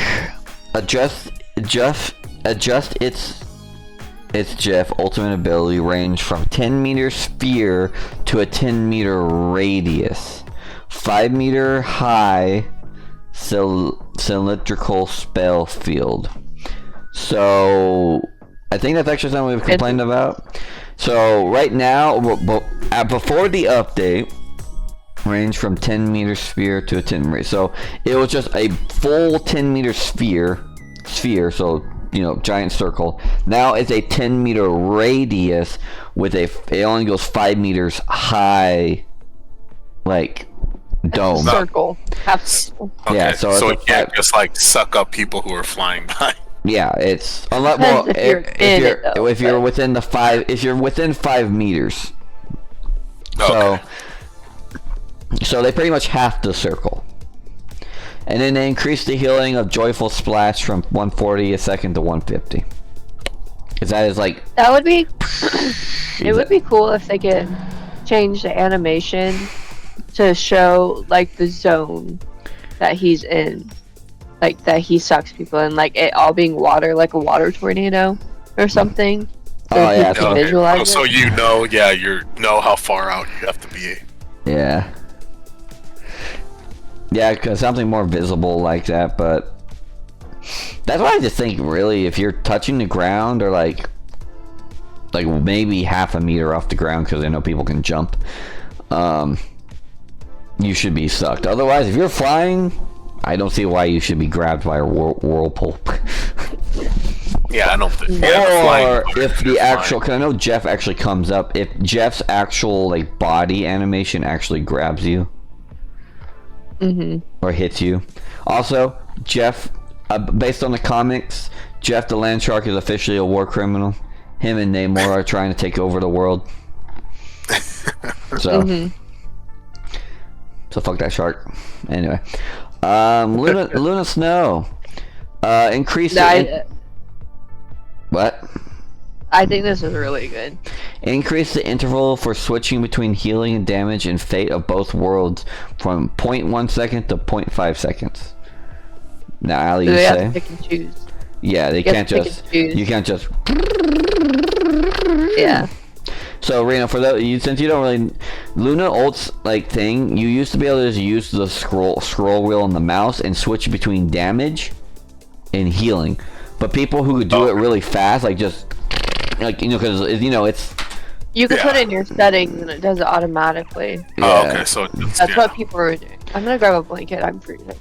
Adjust its Jeff ultimate ability range from 10 meter sphere to a 10 meter radius. 5 meter high cylindrical spell field. So I think that's actually something we've complained about. So right now, before the update, range from 10 meter sphere to a 10 meter. So it was just a full 10 meter sphere. So, you know, giant circle. Now it's a 10 meter radius with it only goes 5 meters high, like dome. Circle. Half circle. Okay, Yeah, so it can't just like suck up people who are flying by. Yeah, it's a lot more if you're within the 5 if you're within 5 meters. Okay. So they pretty much half the circle. And then they increased the healing of Joyful Splash from 140 a second to 150. Cause that is like That would be it would be cool if they could change the animation to show like the zone that he's in. Like that he sucks people in, like it all being water, like a water tornado or something. So yeah, you can visualize so it. you know, you know how far out you have to be. Yeah, cause something more visible like that, but that's why I just think really if you're touching the ground or like like maybe half a meter off the ground, because I know people can jump, you should be sucked. Otherwise, if you're flying, I don't see why you should be grabbed by a whirlpool. Yeah, I don't think. Or if the actual, because I know Jeff actually comes up, if Jeff's actual like body animation actually grabs you, or hits you. Also, Jeff, based on the comics, Jeff the Land Shark is officially a war criminal. Him and Namor are trying to take over the world. So, so fuck that shark. Anyway, Luna Snow, increase. What? I think this is really good. Increase the interval for switching between healing and damage and fate of both worlds from 0.1 second to 0.5 seconds. Now, Ali, you they say? have to pick and choose. Yeah, they can't just. You can't just. Yeah. So, Rena, for that, since you don't really, Luna ult's like thing, you used to be able to just use the scroll wheel on the mouse and switch between damage and healing. But people who could do it really fast, like just, like, you know, because, you know, it's... You can put it in your settings and it does it automatically. Yeah. Oh, okay, so that's what people are doing. I'm gonna grab a blanket, I'm freezing.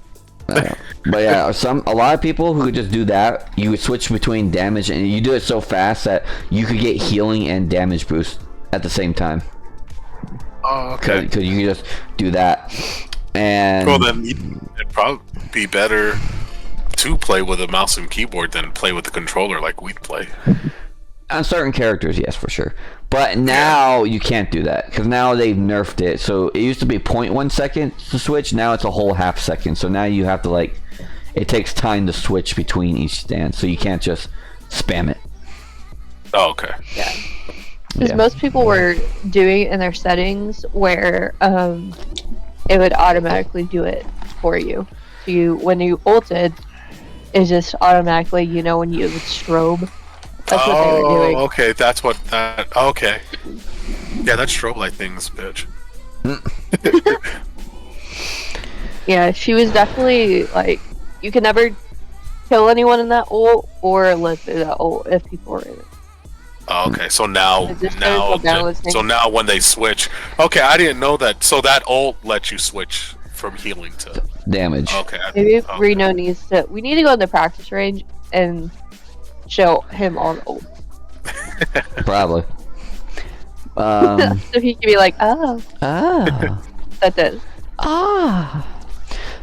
But yeah, a lot of people who could just do that, you would switch between damage, and you do it so fast that you could get healing and damage boost at the same time. Oh, okay. Because you can just do that. And... Well, then it'd probably be better to play with a mouse and keyboard than play with the controller like we'd play. On certain characters, yes, for sure. But now you can't do that, because now they've nerfed it. So it used to be 0.1 second to switch, now it's a whole half second. So now you have to, like, it takes time to switch between each stance, so you can't just spam it. Oh, okay. Yeah. Because most people were doing it in their settings where it would automatically do it for you. So you, when you ulted, it just automatically, you know, when you would strobe. That's what they were doing. Okay, that's what that. Okay. Yeah, that strobe light thing's bitch. Yeah, she was definitely like, you could never kill anyone in that ult or live through that ult if people were in it. Oh, okay, so now when they switch, okay, I didn't know that. So that ult lets you switch from healing to damage. Okay. Maybe Reno needs to. We need to go in the practice range and show him all the ult. Probably. So he can be like, oh. That does. Well,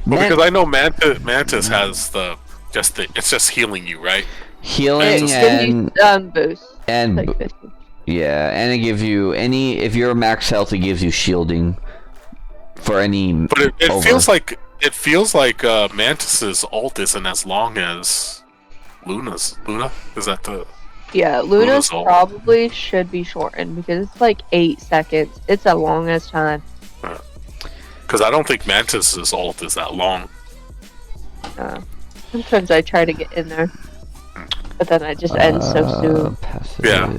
because I know Mantis has it's just healing you, right? Healing and boost. And like 50. Yeah, and it gives you if you're max health, it gives you shielding for any. But it feels like Mantis's ult isn't as long as Luna's. Luna, is that the? Yeah, Luna's probably should be shortened because it's like 8 seconds. It's a long as time. Because I don't think Mantis's ult is that long. Sometimes I try to get in there, but then I just end so soon. Passive. Yeah.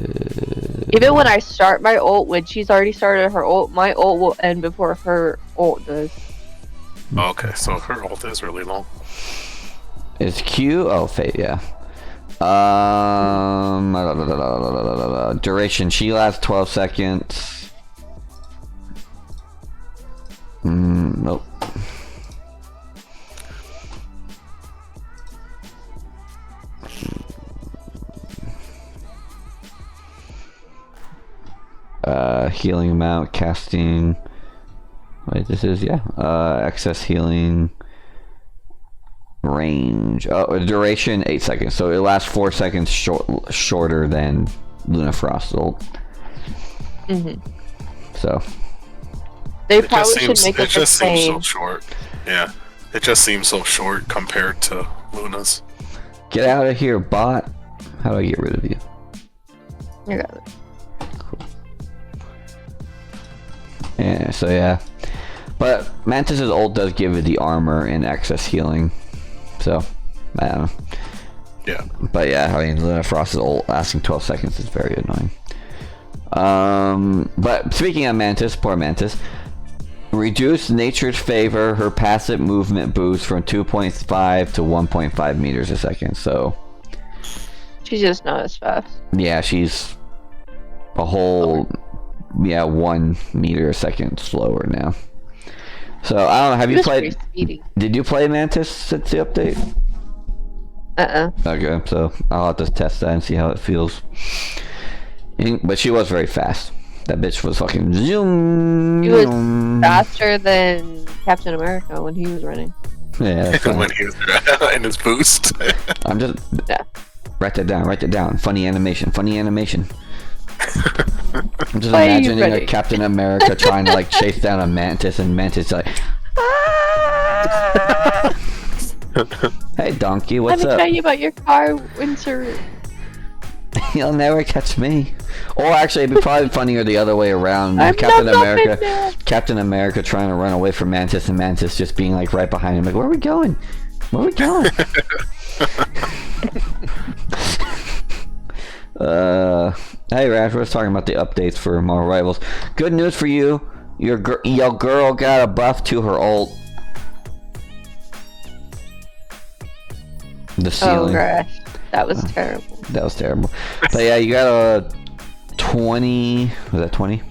Even when I start my ult, when she's already started her ult, my ult will end before her ult does. Okay, so her ult is really long. Is Q? Oh, Fate, yeah. Duration, she lasts 12 seconds. Nope. Healing amount, casting. Wait, this is, excess healing. Range. Oh, duration 8 seconds. So it lasts 4 seconds shorter than Luna Frost ult. So they probably should make it the just same. Seems so short. Yeah, it just seems so short compared to Luna's. Get out of here, bot. How do I get rid of you? You got it. Cool. Yeah. So yeah, but Mantis's ult does give it the armor and excess healing. So, I don't know. Yeah. But yeah, I mean, Luna Frost's ult lasting 12 seconds is very annoying. But speaking of Mantis, poor Mantis, reduce nature's favor her passive movement boost from 2.5 to 1.5 meters a second. So, she's just not as fast. yeah, she's a whole 1 meter a second slower now. So I don't know. Have you played? Did you play Mantis since the update? Okay, so I'll have to test that and see how it feels. But she was very fast. That bitch was fucking zoom. He was faster than Captain America when he was running. Yeah, when he was in his boost. I'm just write that down. Funny animation. I'm just imagining a Captain America trying to like chase down a Mantis, and Mantis like, ah! Hey donkey, what's up? Let me tell you about your car, Winter. You'll never catch me. Or actually, it'd be probably funnier the other way around. I'm Captain America trying to run away from Mantis, and Mantis just being like right behind him, like, where are we going? Hey Rash, we're just talking about the updates for Marvel Rivals. Good news for you. Your girl got a buff to her ult. The ceiling. Oh gosh, that was terrible. That was terrible. But yeah, you got a 20. Was that 20?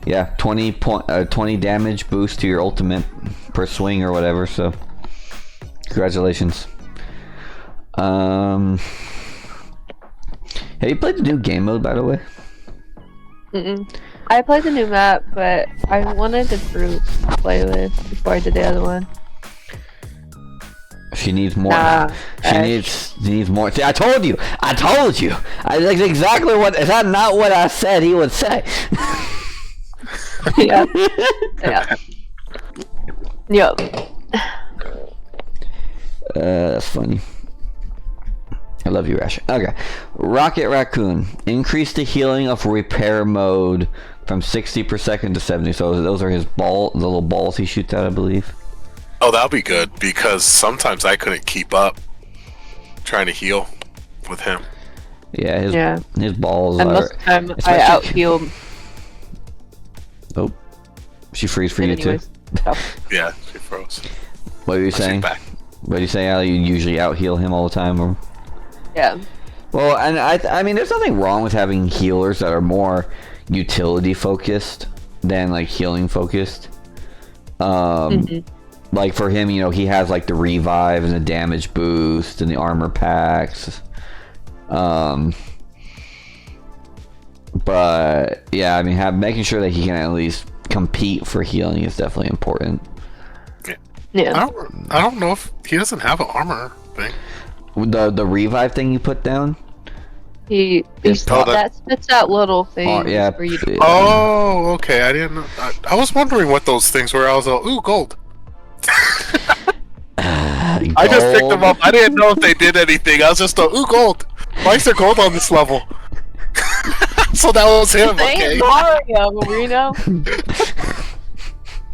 Yeah, 20 damage boost to your ultimate per swing or whatever. So, congratulations. Have you played the new game mode, by the way? I played the new map, but I wanted the group to play with before I did the other one. She needs more. Nah, she needs more. See, I told you. That's exactly what. Is that not what I said he would say? Yeah. Yep. That's funny. I love you, Rash. Okay. Rocket Raccoon. Increase the healing of repair mode from 60 per second to 70. So those are his the little balls he shoots out, I believe. Oh, that'll be good, because sometimes I couldn't keep up trying to heal with him. Yeah, his balls and are... most of the time I out-heal. Oh. She freeze for you too? Yeah, she froze. What were you saying? What do you say, Al? You usually out-heal him all the time? Or... Yeah. Well, and I mean, there's nothing wrong with having healers that are more utility-focused than, like, healing-focused. Like, for him, you know, he has, like, the revive and the damage boost and the armor packs. But, yeah, I mean, making sure that he can at least compete for healing is definitely important. Yeah. I don't know if he doesn't have an armor thing. The revive thing you put down? That spits out little things. Yeah. Oh, okay. I didn't know. I was wondering what those things were. I was like, ooh, gold. I just picked them up. I didn't know if they did anything. I was just ooh, gold. Why is there gold on this level? So that was him. Okay. Mario, Reno.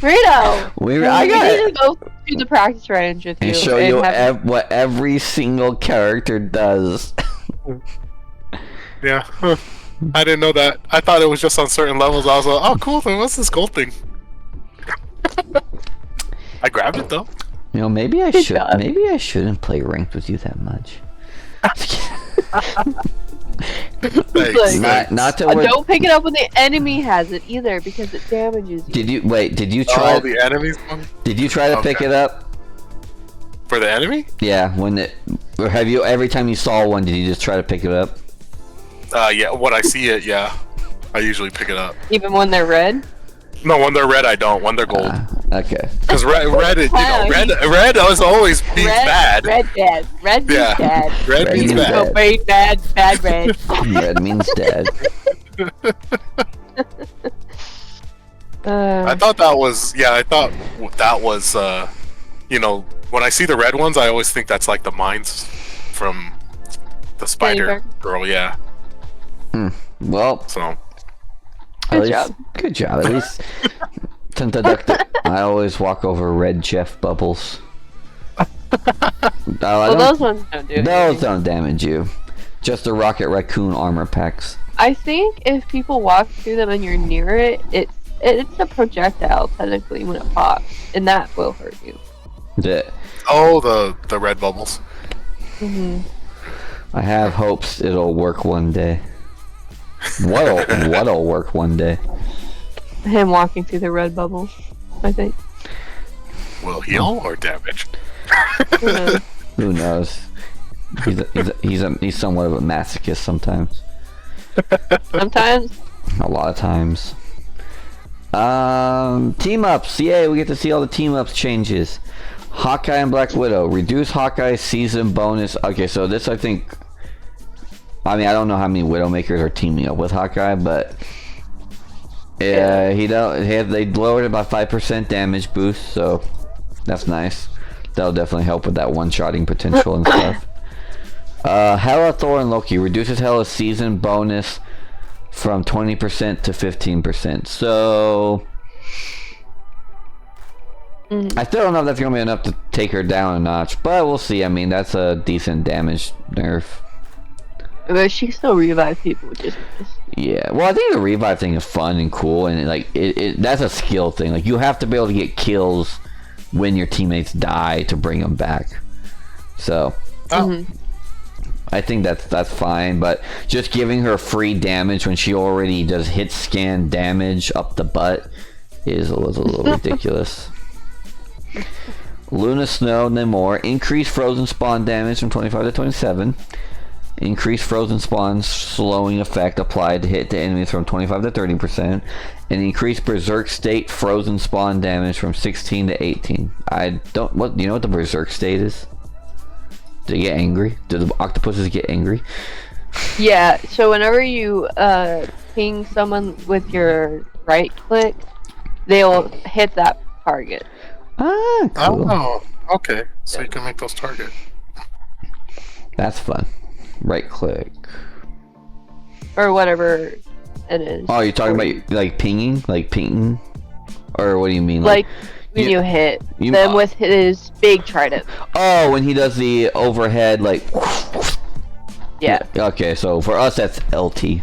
I need to go to the practice range with you and show you what every single character does. Yeah. I didn't know that. I thought it was just on certain levels. I was like, oh, cool. Then what's this gold thing? I grabbed it though. You know, maybe I should. Maybe I shouldn't play ranked with you that much. Not to don't pick it up when the enemy has it either, because it damages you. Did you try? Oh, the enemies one? Did you try to pick it up? For the enemy? Yeah. Or have you? Every time you saw one, did you just try to pick it up? Yeah. When I see it, yeah, I usually pick it up. Even when they're red? No, when they're red, I don't. When they're gold. Okay. Because red is always means bad. Red bad. Red means bad. Red means bad. So very bad red. Red means dead. I thought that was. Yeah, I thought that was. You know, when I see the red ones, I always think that's like the mines from the Spider Girl. Yeah. Well. So. Good job. At least, since I always walk over red Jeff bubbles. Those ones don't do anything. Those don't damage you. Just the Rocket Raccoon armor packs. I think if people walk through them and you're near it, it's a projectile technically when it pops, and that will hurt you. Oh, the red bubbles. I have hopes it'll work one day. What'll work one day. Him walking through the red bubble, I think. Will heal or damage? Who knows? Who knows? He's somewhat of a masochist sometimes. Sometimes. A lot of times. Team ups. Yay, we get to see all the team ups changes. Hawkeye and Black Widow. Reduce Hawkeye season bonus. Okay, so this I think... I mean, I don't know how many Widowmakers are teaming up with Hawkeye, but... Yeah, they lowered it by 5% damage boost, so... That's nice. That'll definitely help with that one-shotting potential and stuff. Hela, Thor, and Loki. Reduces Hela's season bonus from 20% to 15%. So... I still don't know if that's going to be enough to take her down a notch, but we'll see. I mean, that's a decent damage nerf. But she can still revive people, which is nice. Yeah, well, I think the revive thing is fun and cool, and like that's a skill thing. Like, you have to be able to get kills when your teammates die to bring them back. So, I think that's fine, but just giving her free damage when she already does hit scan damage up the butt was a little ridiculous. Luna, Snow, Namor. Increase frozen spawn damage from 25 to 27. Increase frozen spawn's slowing effect applied to hit the enemies from 25 to 30%. And increase berserk state frozen spawn damage from 16 to 18. Do you know what the berserk state is? Do they get angry? Do the octopuses get angry? Yeah, so whenever you ping someone with your right click, they'll hit that target. Ah, cool. Oh, okay. So you can make those target. That's fun. Right click. Or whatever it is. Oh, you're talking about like pinging? Like pinging? Or what do you mean? Like when you hit them with his big trident. Oh, when he does the overhead, like... Yeah. Okay, so for us that's LT.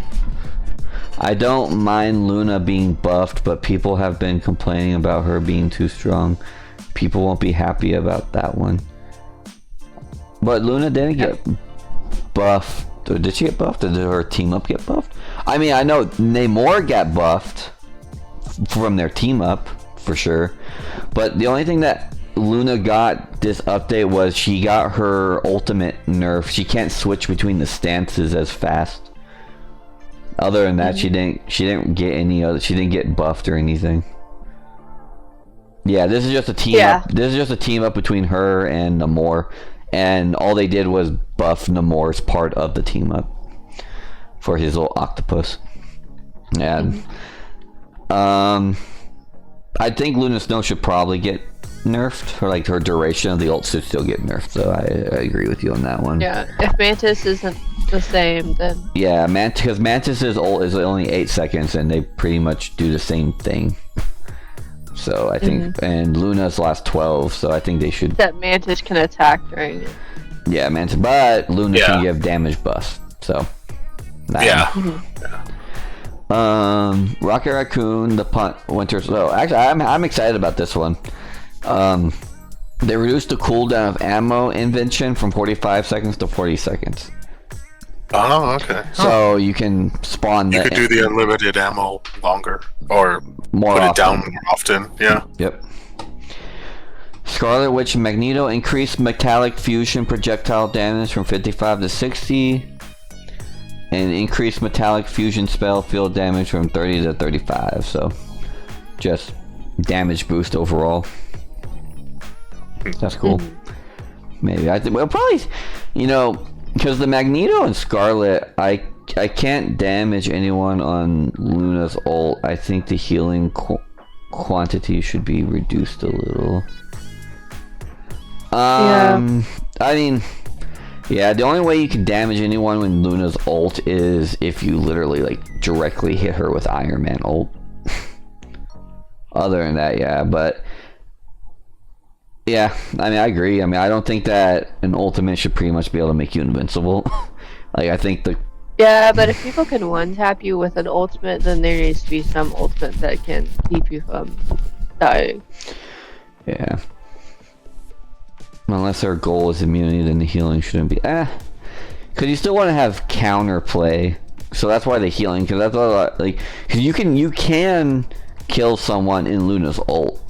I don't mind Luna being buffed, but people have been complaining about her being too strong. People won't be happy about that one. But Luna didn't get buffed. Or did she get buffed? Or did her team up get buffed? I mean, I know Namor got buffed from their team up, for sure. But the only thing that Luna got this update was she got her ultimate nerf. She can't switch between the stances as fast. Other than that, she didn't get any other. She didn't get buffed or anything. Yeah, this is just a team up. This is just a team up between her and Namor, and all they did was buff Namor's part of the team up for his little octopus. And I think Luna Snow should probably get nerfed, or like her duration of the ult should still get nerfed. So I agree with you on that one. Yeah, if Mantis isn't the same, then yeah, because Mantis's ult is only 8 seconds, and they pretty much do the same thing. So I think, and Luna's last 12, so I think they should. That Mantis can attack during it. Yeah, Mantis, but Luna can give damage buff. So. Rocket Raccoon, the punt, Winter. So actually, I'm excited about this one. They reduced the cooldown of ammo invention from 45 seconds to 40 seconds. Oh, okay. So you can spawn. You could do the unlimited ammo longer, or more put often. it down more often. Yeah. Yep. Scarlet Witch and Magneto increased metallic fusion projectile damage from 55 to 60, and increased metallic fusion spell field damage from 30 to 35. So just damage boost overall. That's cool. Maybe I think we'll probably, because the Magneto and Scarlet, I can't damage anyone on Luna's ult. I think the healing quantity should be reduced a little. I mean, yeah, the only way you can damage anyone when Luna's ult is if you literally like directly hit her with Iron Man ult. Other than that, yeah, but yeah, I mean, I agree. I mean, I don't think that an ultimate should pretty much be able to make you invincible. Like, I think Yeah, but if people can one-tap you with an ultimate, then there needs to be some ultimate that can keep you from dying. Yeah. Unless their goal is immunity, then the healing shouldn't be... Because you still want to have counter play So that's why the healing, because that's all, like, because you can kill someone in Luna's ult.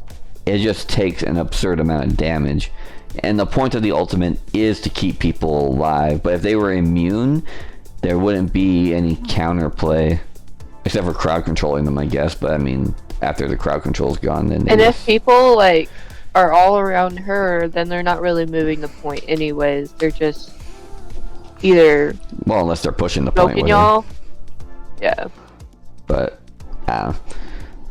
It just takes an absurd amount of damage, and the point of the ultimate is to keep people alive. But if they were immune, there wouldn't be any counterplay, except for crowd controlling them, I guess. But I mean, after the crowd control's gone, then. And if people like are all around her, then they're not really moving the point anyways. They're just either unless they're pushing the point with y'all. Yeah. But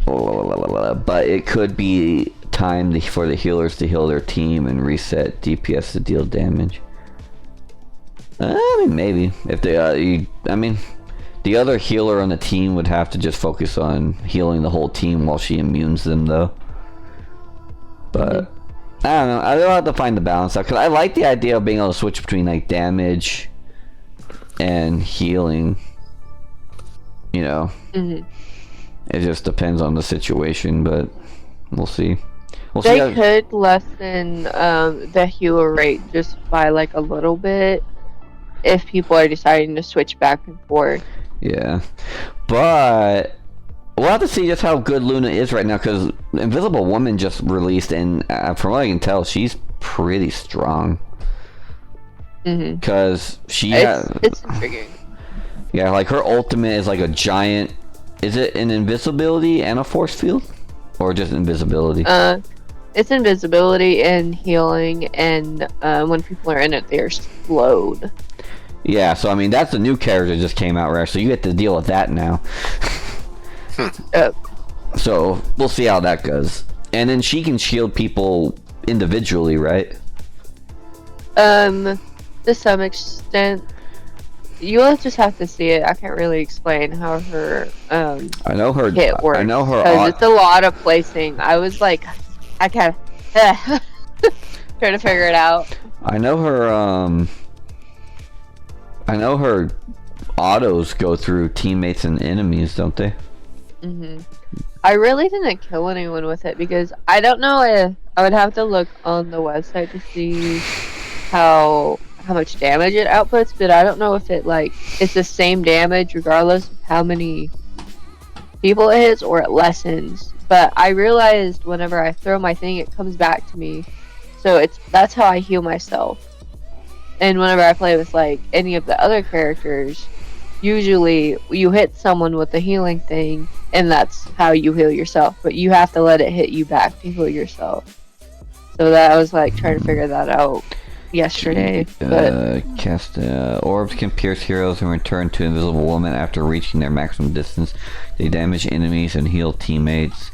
but it could be time for the healers to heal their team and reset DPS to deal damage. I mean, maybe if they I mean, the other healer on the team would have to just focus on healing the whole team while she immunes them, though. But I don't know. I don't have to find the balance out, because I like the idea of being able to switch between like damage and healing. You know, it just depends on the situation, but we'll see. They could lessen the healer rate just by like a little bit if people are deciding to switch back and forth. Yeah, but we'll have to see just how good Luna is right now, because Invisible Woman just released, and from what I can tell, she's pretty strong. Because it's intriguing. Yeah, like her ultimate is like a giant. Is it an invisibility and a force field, or just invisibility? It's invisibility and healing, and when people are in it, they're slowed. Yeah, so I mean that's a new character that just came out, right? So you get to deal with that now. So we'll see how that goes. And then she can shield people individually, right? To some extent. You'll just have to see it. I can't really explain how her I know her hit works. I know her. Because it's a lot of placing. I was like, I kind of trying to figure it out. I know her autos go through teammates and enemies, don't they? I really didn't kill anyone with it because I don't know if I would have to look on the website to see how much damage it outputs, but I don't know if it's the same damage regardless of how many people it hits, or it lessens. But I realized whenever I throw my thing, it comes back to me, so that's how I heal myself. And whenever I play with like any of the other characters, usually you hit someone with the healing thing, and that's how you heal yourself, but you have to let it hit you back to heal yourself. So that I was like trying to figure that out yesterday. Cast orbs can pierce heroes and return to Invisible Woman after reaching their maximum distance. They damage enemies and heal teammates.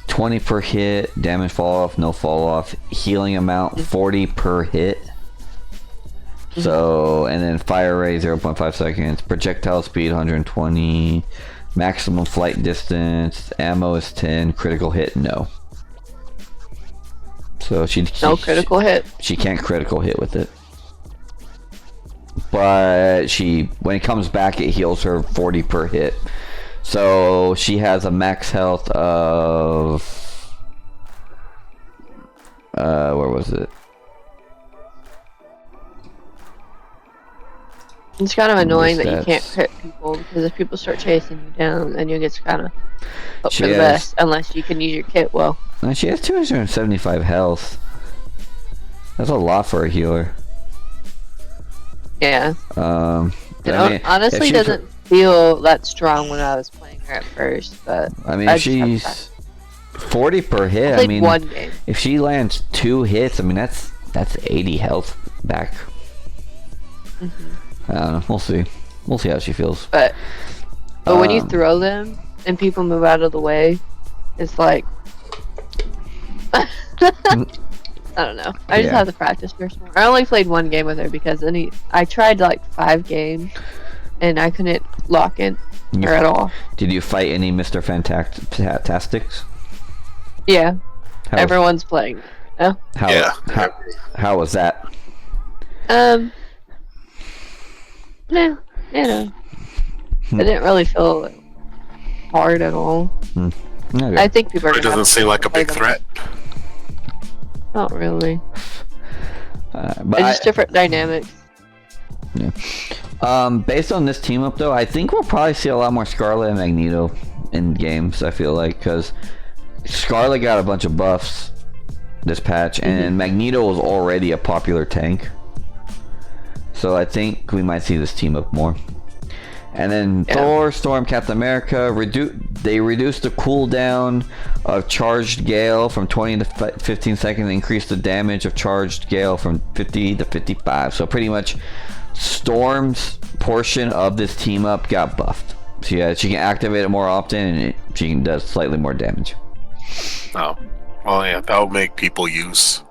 20 per hit, damage fall off, no fall off. Healing amount 40 per hit. So, and then fire rate 0.5 seconds. Projectile speed 120. Maximum flight distance. Ammo is 10. Critical hit no. So no critical hit. She can't critical hit with it. But when it comes back, it heals her 40 per hit. So she has a max health of where was it? It's kind of annoying that you can't crit people, because if people start chasing you down, then you get kind of hope for the best, unless you can use your kit well. She has 275 health. That's a lot for a healer. Yeah. It honestly doesn't feel that strong when I was playing her at first, but I mean, if she's 40 per hit, I mean, one game. If she lands 2 hits, I mean that's 80 health back. I don't know. We'll see. We'll see how she feels. But when you throw them and people move out of the way, it's like I don't know. I just have to practice first more. I only played one game with her because I tried like 5 games and I couldn't lock in her at all. Did you fight any Mr. Fantastics? Yeah. Everyone's playing. Oh? How was that? No, it didn't really feel hard at all. Okay. I think people are. It doesn't seem like a big threat. Not really. But it's just different dynamics. Yeah. Based on this team up though, I think we'll probably see a lot more Scarlet and Magneto in games. I feel like because Scarlet got a bunch of buffs this patch, and Magneto was already a popular tank. So I think we might see this team up more. And then Thor, Storm, Captain America, they reduced the cooldown of Charged Gale from 20 to 15 seconds, increased the damage of Charged Gale from 50 to 55. So pretty much Storm's portion of this team up got buffed. So yeah, she can activate it more often, and she can do slightly more damage. Oh, well, yeah, that would make people use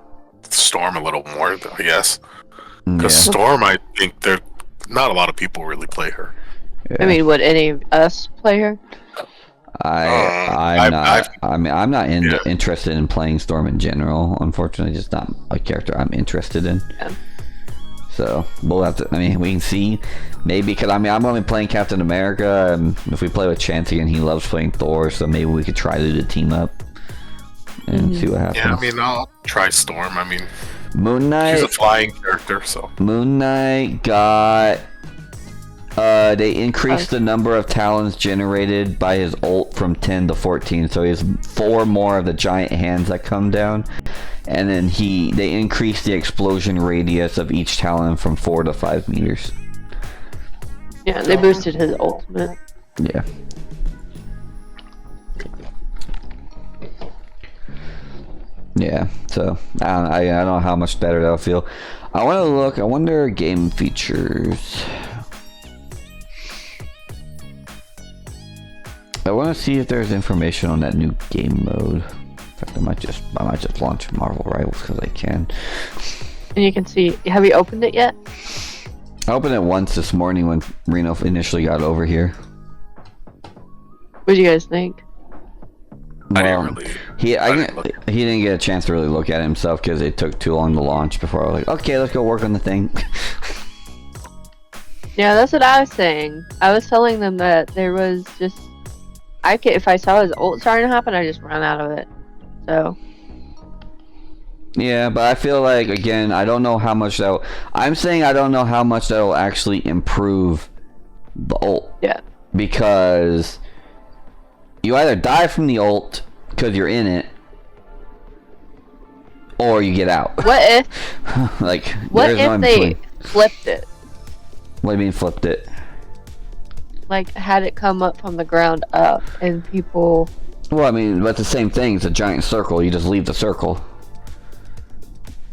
Storm a little more, I guess. Because Storm, I think not a lot of people really play her. Yeah. I mean, would any of us play her? I'm not interested in playing Storm in general. Unfortunately, just not a character I'm interested in. Yeah. So we'll have to. I mean, we can see maybe because I'm only playing Captain America. And if we play with Chance again, he loves playing Thor. So maybe we could try to do the team up and see what happens. Yeah, I mean, I'll try Storm. I mean, Moon Knight. She's a flying character, so. Moon Knight got. They increased the number of talons generated by his ult from 10 to 14, so he has 4 more of the giant hands that come down, and then they increased the explosion radius of each talon from 4 to 5 meters. Yeah, they boosted his ultimate. Yeah. Yeah, so I don't know how much better that'll feel. I wonder game features. I want to see if there's information on that new game mode. In fact, I might just launch Marvel Rivals because I can. And you can see. Have you opened it yet? I opened it once this morning when Reno initially got over here. What do you guys think? I didn't really. He didn't get a chance to really look at it himself because it took too long to launch. Before I was like, okay, let's go work on the thing. Yeah, that's what I was saying. I was telling them that there was just. If I saw his ult starting to happen, I just run out of it. So. Yeah, but I feel like again, I don't know how much that. I'm saying I don't know how much that will actually improve the ult. Yeah. Because you either die from the ult because you're in it, or you get out. What if? What if they flipped it? What do you mean flipped it? Like, had it come up from the ground up, and people... Well, I mean, but the same thing. It's a giant circle. You just leave the circle.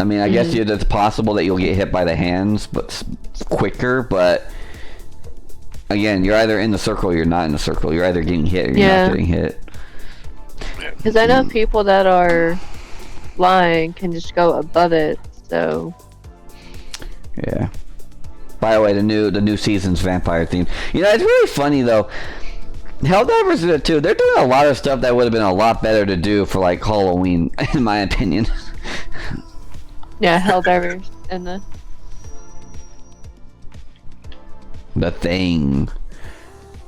I mean, I guess it's possible that you'll get hit by the hands, but quicker, but... Again, you're either in the circle or you're not in the circle. You're either getting hit or you're not getting hit. Because I know people that are flying can just go above it, so... Yeah. By the way, the new season's vampire theme. You know, it's really funny though. Helldivers did it too. They're doing a lot of stuff that would have been a lot better to do for like Halloween, in my opinion. Yeah, Helldivers and the thing.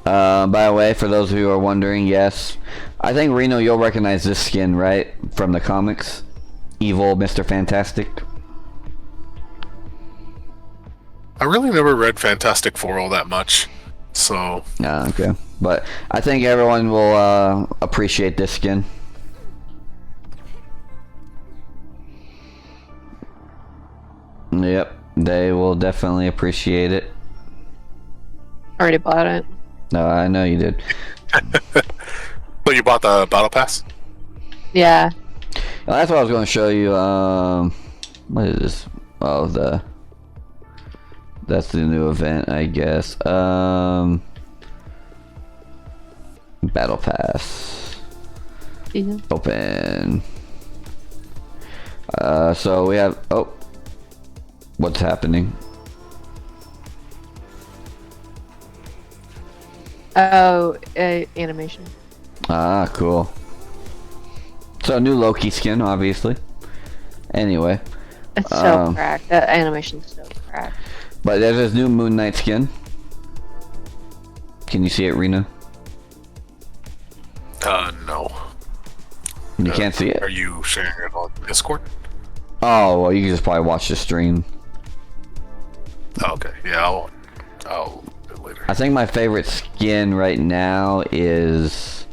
By the way, for those of you who are wondering, yes, I think Reno, you'll recognize this skin, right, from the comics. Evil Mr. Fantastic. I really never read Fantastic Four all that much, so... Okay. But I think everyone will appreciate this skin. Yep, they will definitely appreciate it. already bought it. No, I know you did. But you bought the Battle Pass? Yeah. Well, that's what I was going to show you. What is this? Oh, that's the new event, I guess. Battle Pass. Yeah. Open. So we have. Oh, what's happening? Oh, animation. Ah, cool. So new Loki skin, obviously. Anyway. It's so cracked. That animation's so cracked. But there's this new Moon Knight skin. Can you see it, Rena? No. You can't see it? Are you sharing it on Discord? Oh, well, you can just probably watch the stream. Oh, okay. Yeah, Oh, a bit later. I think my favorite skin right now is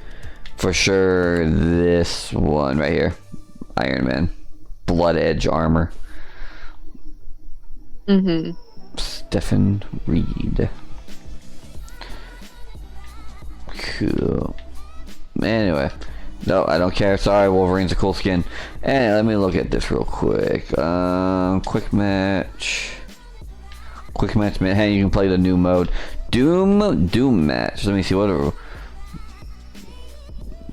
for sure this one right here. Iron Man. Blood Edge armor. Mm-hmm. Stephen Reed. Cool. Anyway. No, I don't care. Sorry, Wolverine's a cool skin. And let me look at this real quick. Quick match. Quick match. Hey, you can play the new mode. Doom match. Let me see what are...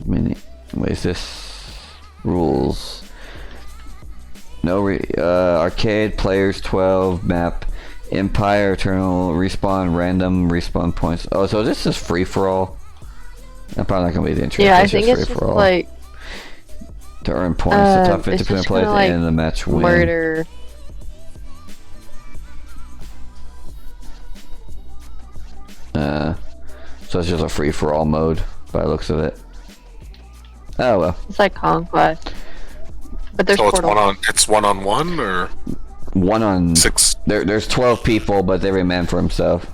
What is this? Rules. No arcade players 12 map. Empire Eternal respawn random respawn points. Oh, so this is free for all. I'm probably not gonna be the interest. Yeah, I think it's just like to earn points. The top 50% play at the end of the match win. Murder. So it's just a free for all mode by the looks of it. Oh well. It's like Conquest. But there's So it's Portal. it's one on one or one on 6. There's 12 people, but every man for himself.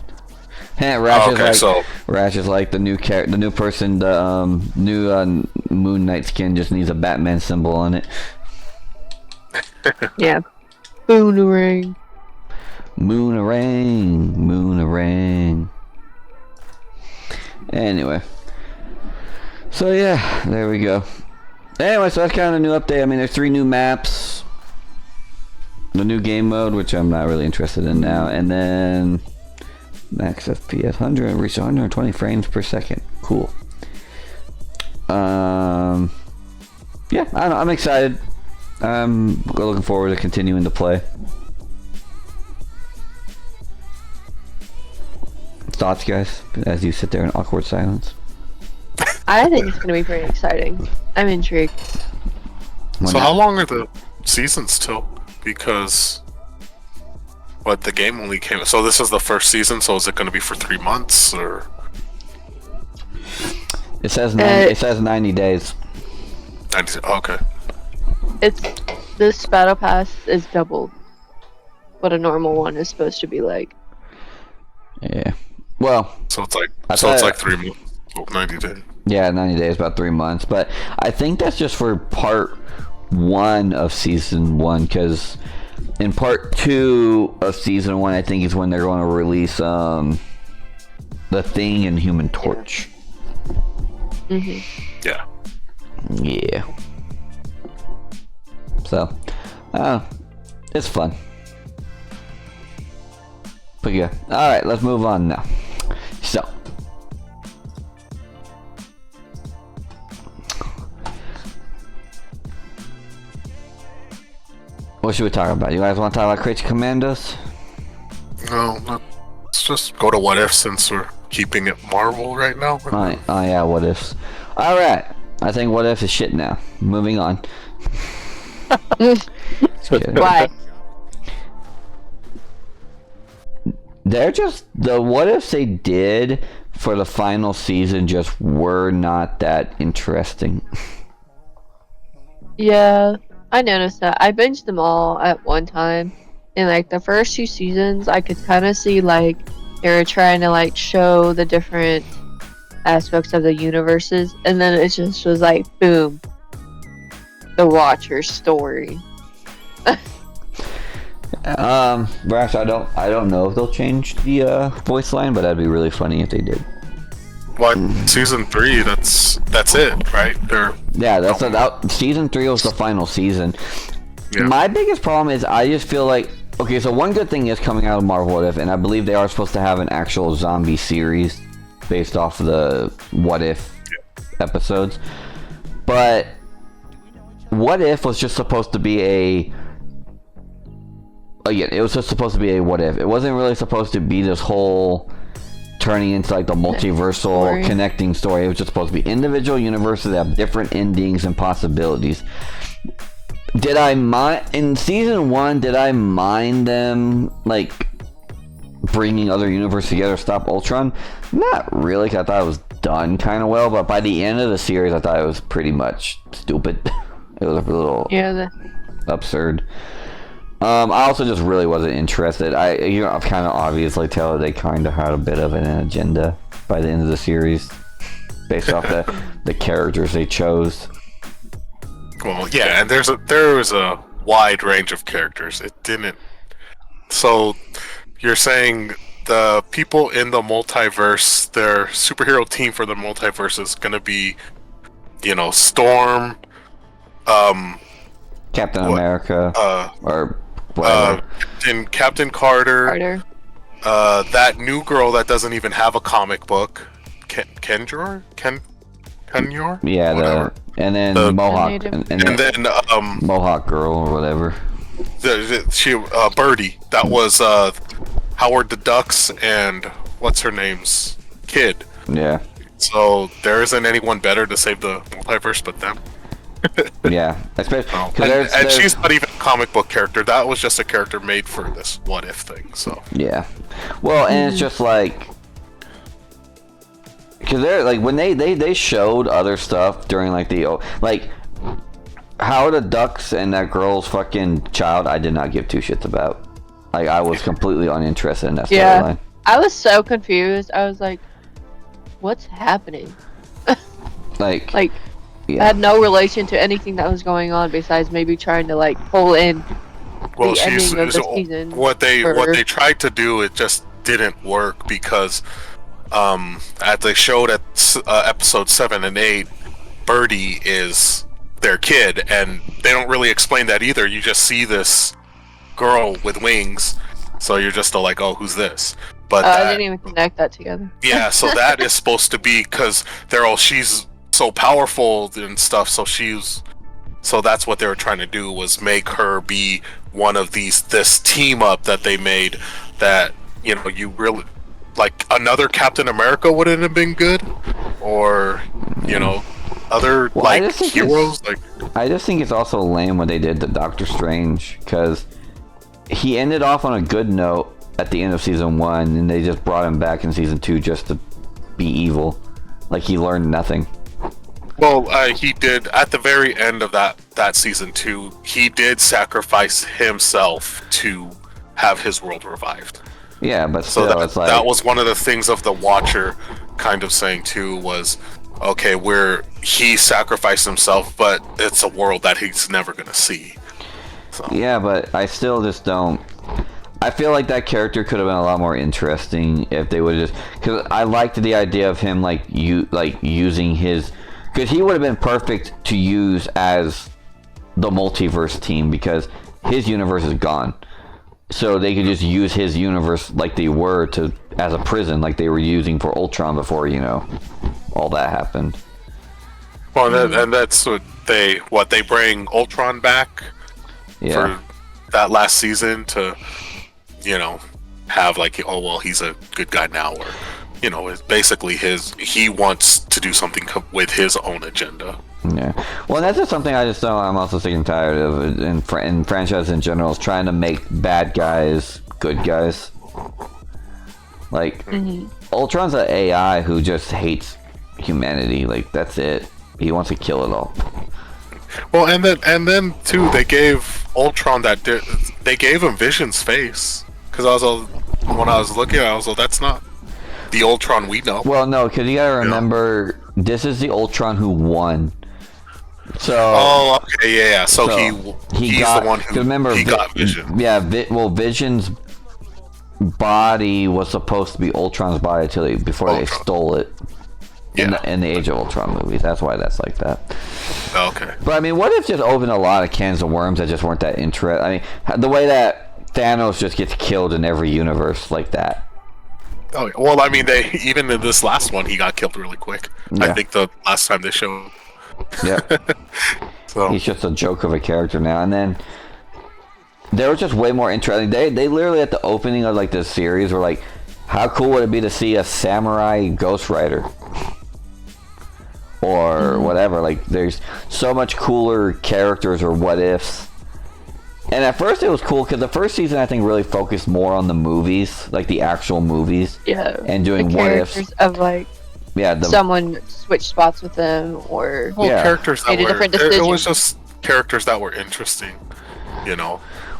Rash is like the new person. The new Moon Knight skin just needs a Batman symbol on it. Yeah. Boonerang. Moonerang. Anyway. So yeah, there we go. Anyway, so that's kind of a new update. I mean, there's 3 new maps. The new game mode, which I'm not really interested in now, and then max FPS 100, reach 120 frames per second. Cool. Yeah, I don't know, I'm excited. I'm looking forward to continuing to play. Thoughts, guys, as you sit there in awkward silence? I think it's gonna be pretty exciting. I'm intrigued. So how long are the seasons till? Because the game only came. So this is the first season. So is it going to be for 3 months or? It says 90 days. 90, okay. This battle pass is double what a normal one is supposed to be like. Yeah. Well. So it's like 3 months. 90 days. Yeah, 90 days, about 3 months. But I think that's just for part 1 of season 1, because in part 2 of season 1, I think is when they're going to release the Thing and Human Torch. Mm-hmm. Yeah. Yeah. So, it's fun. But yeah. All right, let's move on now. So. What should we talk about? You guys want to talk about Crazy Commandos? No, let's just go to What If since we're keeping it Marvel right now. Oh yeah, What Ifs. Alright, I think What If is shit now. Moving on. Why? They're just, the What Ifs they did for the final season just were not that interesting. Yeah. I noticed that. I binged them all at one time. And like the first 2 seasons, I could kind of see like they were trying to like show the different aspects of the universes. And then it just was like, boom. The Watcher's story. Brash, I don't know if they'll change the voice line, but that'd be really funny if they did. What, season 3? That's it, right? Season 3 was the final season. Yeah. My biggest problem is I just feel like, okay, so one good thing is coming out of Marvel What If, and I believe they are supposed to have an actual zombie series based off of the What If episodes. But What If was just supposed to be it was just supposed to be a What If. It wasn't really supposed to be this whole turning into like the multiversal connecting story. It was just supposed to be individual universes that have different endings and possibilities. Did I mind in season 1? Did I mind them like bringing other universes together to stop Ultron? Not really, 'cause I thought it was done kind of well. But by the end of the series, I thought it was pretty much stupid. It was a little absurd. I also just really wasn't interested. I kind of obviously tell that they kind of had a bit of an agenda by the end of the series, based off the characters they chose. Well, yeah, and there was a wide range of characters. It didn't. So you're saying the people in the multiverse, their superhero team for the multiverse is gonna be, Storm, Captain America, or whatever. Captain Carter. That new girl that doesn't even have a comic book, Kenjor. Yeah, and then the Mohawk, and then Mohawk girl or whatever. Birdie. That was Howard the Duck's and what's her name's kid. Yeah. So there isn't anyone better to save the multiverse but them. Yeah, especially and she's not even a comic book character. That was just a character made for this what if thing. So yeah, well, and it's just like, because they're like, when they showed other stuff during like Howard the Ducks and that girl's fucking child, I did not give two shits about. Like, I was completely uninterested in that storyline. I was so confused. I was like, what's happening? Like it had no relation to anything that was going on besides maybe trying to pull in the ending of the season. What they tried to do, it just didn't work because as they showed at episode 7 and 8, Birdie is their kid, and they don't really explain that either. You just see this girl with wings, so you're just like, oh, who's this? But I didn't even connect that together. Yeah, so that is supposed to be because she's so powerful and stuff, so that's what they were trying to do, was make her be one of this team up that they made, that you really like. Another Captain America wouldn't have been good, or other heroes. I just think it's also lame what they did to Doctor Strange, because he ended off on a good note at the end of season 1, and they just brought him back in season 2 just to be evil. Like, he learned nothing. Well, he did at the very end of that season 2. He did sacrifice himself to have his world revived. Yeah, but still, so it's like, that was one of the things of the Watcher kind of saying too, was okay, he sacrificed himself, but it's a world that he's never gonna see. So. Yeah, but I still just don't. I feel like that character could have been a lot more interesting if they would have just, because I liked the idea of him using his, because he would have been perfect to use as the multiverse team, because his universe is gone, so they could just use his universe like they were as a prison, like they were using for Ultron before all that happened. Well, and that's what they bring Ultron back for that last season to have he's a good guy now, or it's basically he wants to do something with his own agenda. Yeah, well, that's just something I just don't. I'm also sick and tired of in franchise in general, is trying to make bad guys good guys. Like, Ultron's an AI who just hates humanity. Like, that's it. He wants to kill it all. Well, and then too, they gave Ultron they gave him Vision's face, because when I was looking, I was like, that's not the Ultron we know. Well, no, because you gotta remember, this is the Ultron who won. So. Oh, okay, yeah. So he's the one who got Vision. Yeah, Vision's body was supposed to be Ultron's body before they stole it. In the Age of Ultron movies. That's why that's like that. Okay. But I mean, what if just opened a lot of cans of worms that just weren't that interesting? I mean, the way that Thanos just gets killed in every universe like that. Oh, well, I mean, even in this last one, he got killed really quick. Yeah. I think the last time they showed. Yeah. So he's just a joke of a character now. And then they were just way more interesting. They literally at the opening of this series were like, how cool would it be to see a samurai Ghost Rider? Or whatever. There's so much cooler characters or what ifs. And at first it was cool because the first season I think really focused more on the movies, the actual movies. Yeah. And doing what ifs of someone switched spots with them, or characters that made a different decision. It was just characters that were interesting,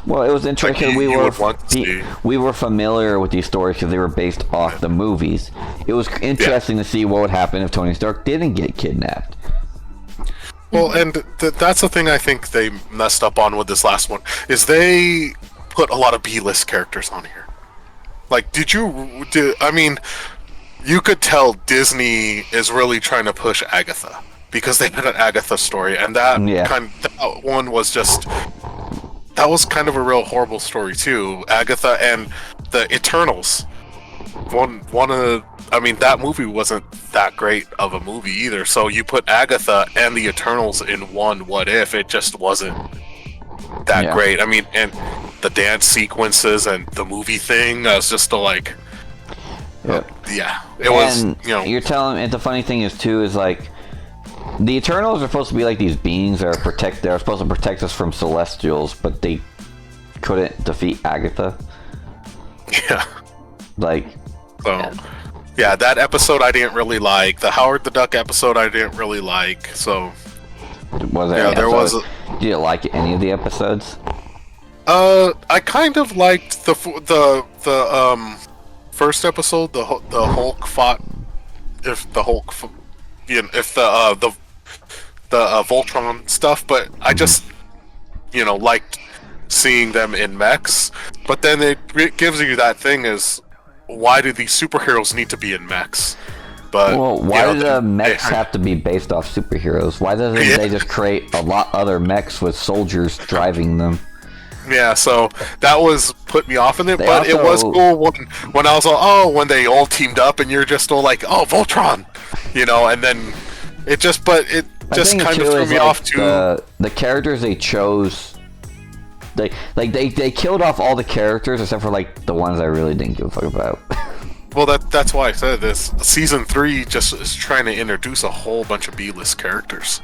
Well, it was interesting. Like, you would want to see. We were familiar with these stories because they were based off the movies. It was interesting to see what would happen if Tony Stark didn't get kidnapped. Well, and that's the thing I think they messed up on with this last one, is they put a lot of B-list characters on here. Like, I mean, you could tell Disney is really trying to push Agatha, because they had an Agatha story, and that one was just... That was kind of a real horrible story too. Agatha and the Eternals. I mean, that movie wasn't that great of a movie either. So you put Agatha and the Eternals in one What If, it just wasn't that great. I mean, and the dance sequences and the movie thing, I was just like, it was, You're telling, and the funny thing is too, is like, the Eternals are supposed to be like these beings that are supposed to protect us from Celestials, but they couldn't defeat Agatha. Yeah. Like... So... Yeah, that episode I didn't really like. The Howard the Duck episode I didn't really like. So, was there? Yeah, there was. Did you like any of the episodes? I kind of liked the first episode. The Hulk fought. If the Hulk, if the Voltron stuff, but I just liked seeing them in mechs. But then it gives you that thing is, why do these superheroes need to be in mechs? But why do the mechs have to be based off superheroes? Why doesn't they just create a lot other mechs with soldiers driving them? Yeah, so that was put me off in it, but it was cool when I was all, when they all teamed up and you're just all like, oh, Voltron, and then it just kind of threw me off too. The characters they chose. They killed off all the characters except for like the ones I really didn't give a fuck about. Well, that's why I said this. Season 3 just is trying to introduce a whole bunch of B-list characters,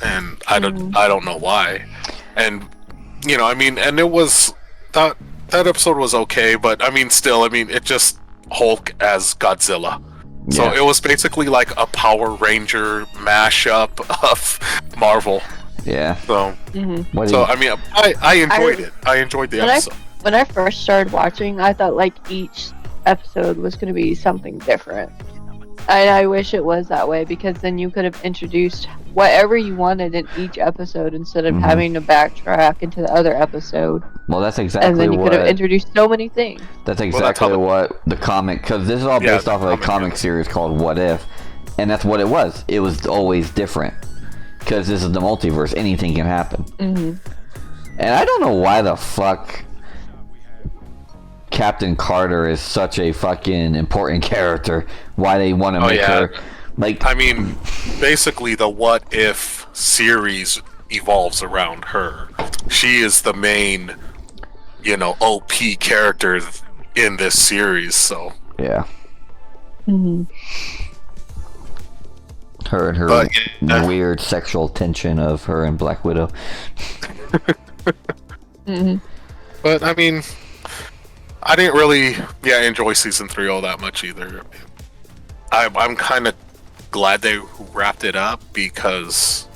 and I don't know why. And I mean, and it was that episode was okay, but I mean, still, it just Hulk as Godzilla. So it was basically like a Power Ranger mashup of Marvel. Yeah. So, I mean, I enjoyed it. I enjoyed the episode. When I first started watching, I thought like each episode was going to be something different. I wish it was that way, because then you could have introduced whatever you wanted in each episode instead of having to backtrack into the other episode. Well, that's exactly and then you could have introduced so many things. That's exactly what the comic, because this is all based off of a comic series called What If, and that's what it was. It was always different. Because this is the multiverse, anything can happen. And I don't know why the fuck Captain Carter is such a fucking important character. Why they want to make her... Like, I mean, basically the What If series evolves around her. She is the main, OP character in this series, so... Yeah. Her and her weird sexual tension of her and Black Widow. But I mean, I didn't really enjoy season 3 all that much either. I'm kind of glad they wrapped it up, because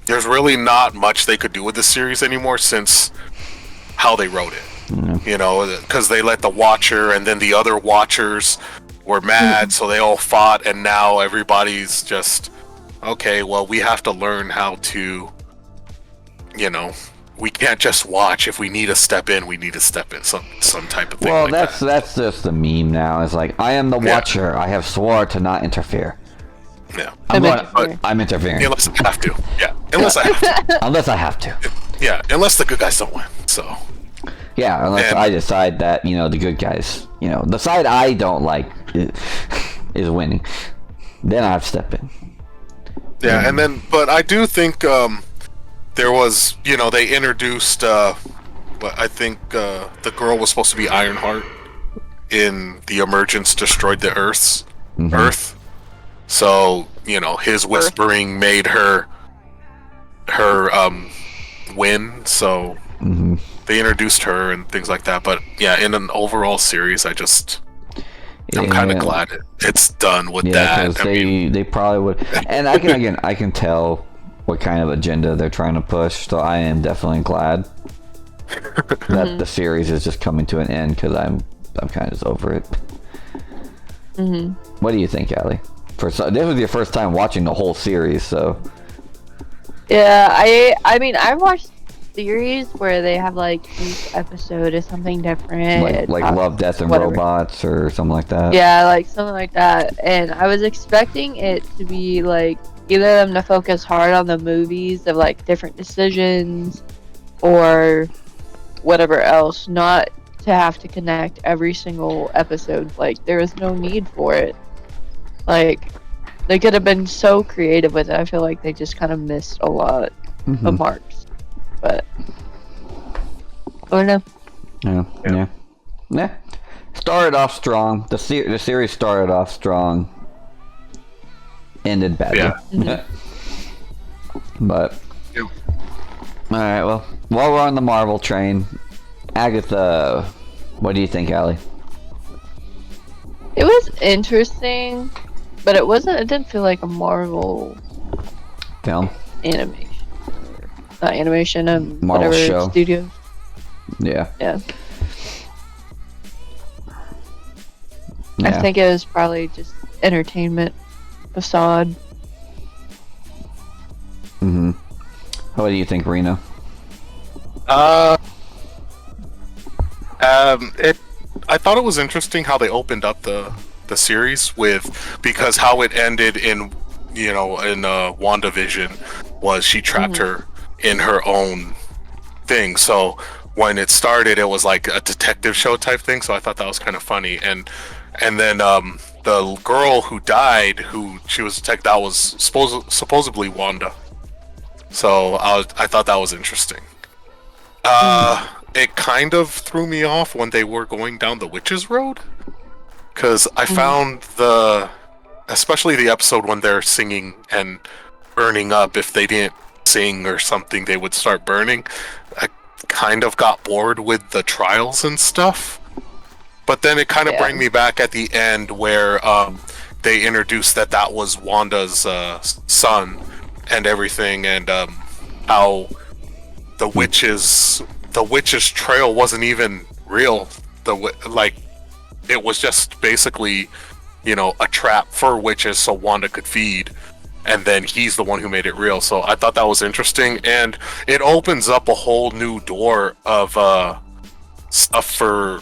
there's really not much they could do with this series anymore since how they wrote it. Because they let the Watcher and then the other Watchers were mad, so they all fought, and now everybody's just, okay, well, we have to learn how to, we can't just watch. If we need to step in, we need to step in, some type of thing. Well, that's just the meme now. It's like, I am the Watcher. I have swore to not interfere. Yeah, I'm interfering unless I have to. Yeah, unless I have to. Unless I have to. Yeah, unless the good guys don't win. So. Yeah, unless I decide that, the good guys, the side I don't like is winning. Then I have to step in. Yeah, and then, but I do think there was, they introduced, I think the girl was supposed to be Ironheart in The Emergence Destroyed the Earth. So, his whispering made her win, so... They introduced her and things like that, but in an overall series, I'm kind of glad it's done with that. They probably would, and I can tell what kind of agenda they're trying to push. So I am definitely glad that the series is just coming to an end because I'm kind of just over it. Mm-hmm. What do you think, Allie? This was your first time watching the whole series, so. Yeah, I mean, I've watched series where they have like each episode is something different. Like Love, Death, and whatever. Robots or something like that. Yeah, like something like that. And I was expecting it to be like either them to focus hard on the movies of like different decisions or whatever else, not to have to connect every single episode. Like there was no need for it. Like they could have been so creative with it. I feel like they just kind of missed a lot of marks. But I don't know. Yeah. Started off strong. The series started off strong. Ended badly. Yeah. But Yeah. all right. Well, while we're on the Marvel train, Agatha, what do you think, Allie? It was interesting, but it wasn't. It didn't feel like a Marvel Film. animation. Not animation, Marvel whatever show. studio. Yeah. Yeah. Yeah. I think it was probably just entertainment facade. What do you think, Reno? I thought it was interesting how they opened up the series because how it ended in WandaVision was she trapped her in her own thing. So when it started, it was like a detective show type thing. So I thought that was kind of funny. And then the girl who died, who she was attacked, that was supposedly Wanda. So I thought that was interesting. It kind of threw me off when they were going down the witches road, because I found especially the episode when they're singing and burning up, if they didn't sing or something, they would start burning. I kind of got bored with the trials and stuff. But then it kind of brought me back at the end where they introduced that was Wanda's son and everything, and how the witch's trail wasn't even real. It was just basically, a trap for witches so Wanda could feed, and then he's the one who made it real. So I thought that was interesting, and it opens up a whole new door of stuff for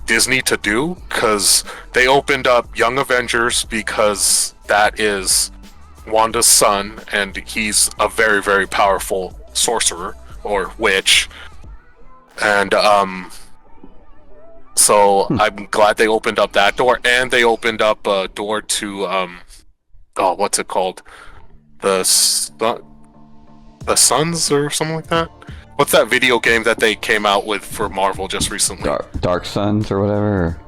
Disney to do, because they opened up Young Avengers, because that is Wanda's son, and he's a very, very powerful sorcerer or witch. And so I'm glad they opened up that door, and they opened up a door to what's it called? The Suns or something like that. What's that video game that they came out with for Marvel just recently? Dark Suns or whatever.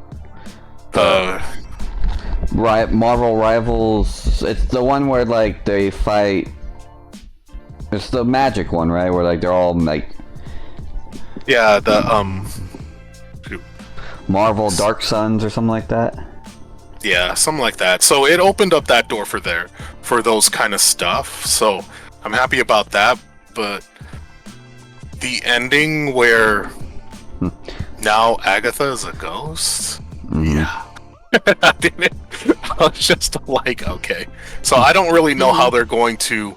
Marvel Rivals. It's the one where like they fight. It's the magic one, right? Where like they're all like. Yeah, the Marvel Dark Suns or something like that. Yeah, something like that. So it opened up that door for those kind of stuff. So I'm happy about that. But the ending where now Agatha is a ghost. Yeah. I was just like, okay. So I don't really know how they're going to.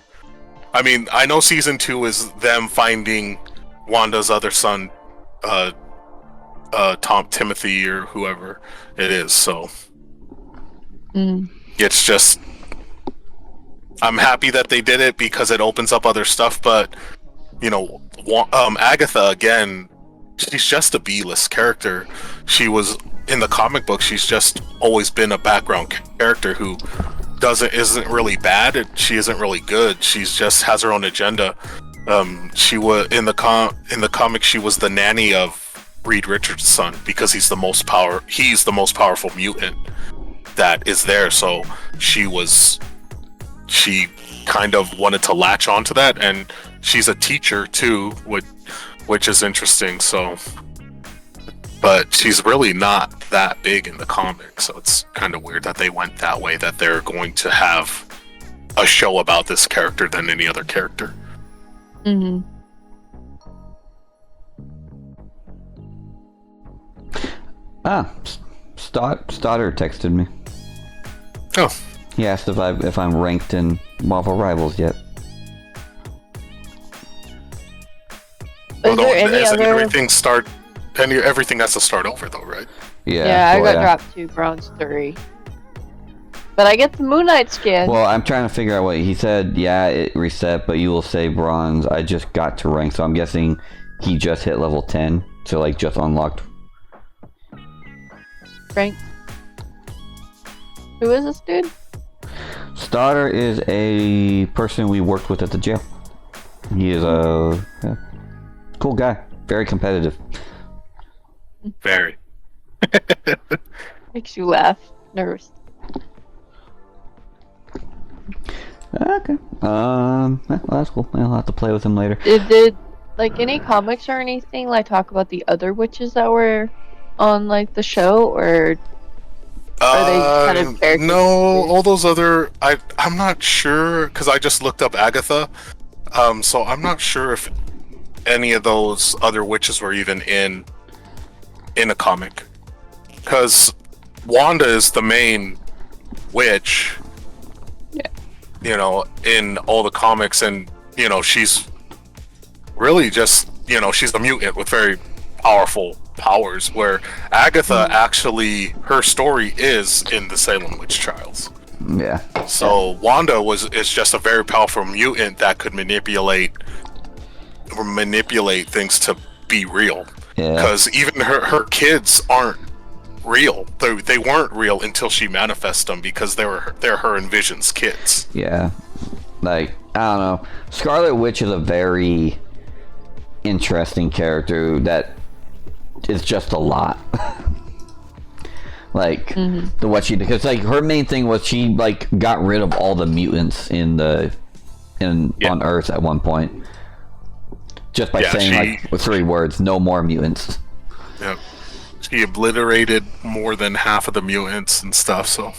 I mean, I know season 2 is them finding Wanda's other son, Timothy or whoever it is. So it's just, I'm happy that they did it because it opens up other stuff. But Agatha, again, she's just a B-list character. She was in the comic book. She's just always been a background character who isn't really bad. She isn't really good. She's just has her own agenda. She was in the comic. She was the nanny of Reed Richards' son because he's the most powerful mutant that is there. So she kind of wanted to latch onto that, and she's a teacher too, which is interesting. So, but she's really not that big in the comic, so it's kind of weird that they went that way, that they're going to have a show about this character than any other character. Mm-hmm. Stoddard texted me. Oh. He asked if I'm ranked in Marvel Rivals yet. Is there any other? Everything has to start over though, right? Yeah. I got dropped to bronze 3. But I get the Moon Knight skin. Well, I'm trying to figure out what he said. Yeah, it reset, but you will say bronze. I just got to rank, so I'm guessing he just hit level 10, so like just unlocked. Rank. Who is this dude? Stoddard is a person we worked with at the jail. He is a cool guy, very competitive. Very. Makes you laugh. Nervous. Okay. Well, that's cool. I'll have to play with him later. Did like any comics or anything like talk about the other witches that were on like the show, or are they kind of characters? No, all those other I'm not sure because I just looked up Agatha, so I'm not sure if any of those other witches were even in a comic, because Wanda is the main witch. Yeah. You know, in all the comics, and you know, she's really just, you know, she's a mutant with very powerful powers, where Agatha actually, her story is in the Salem Witch Trials. Yeah. So Wanda is just a very powerful mutant that could manipulate things to be real. Yeah. Because even her kids aren't real. They weren't real until she manifests them, because they're her Envision's kids. Yeah. Like, I don't know. Scarlet Witch is a very interesting character that is just a lot. Like, what she did, because like her main thing was she like got rid of all the mutants on Earth at one point, just by saying like 3 words: no more mutants. Yep. She obliterated more than half of the mutants and stuff. So,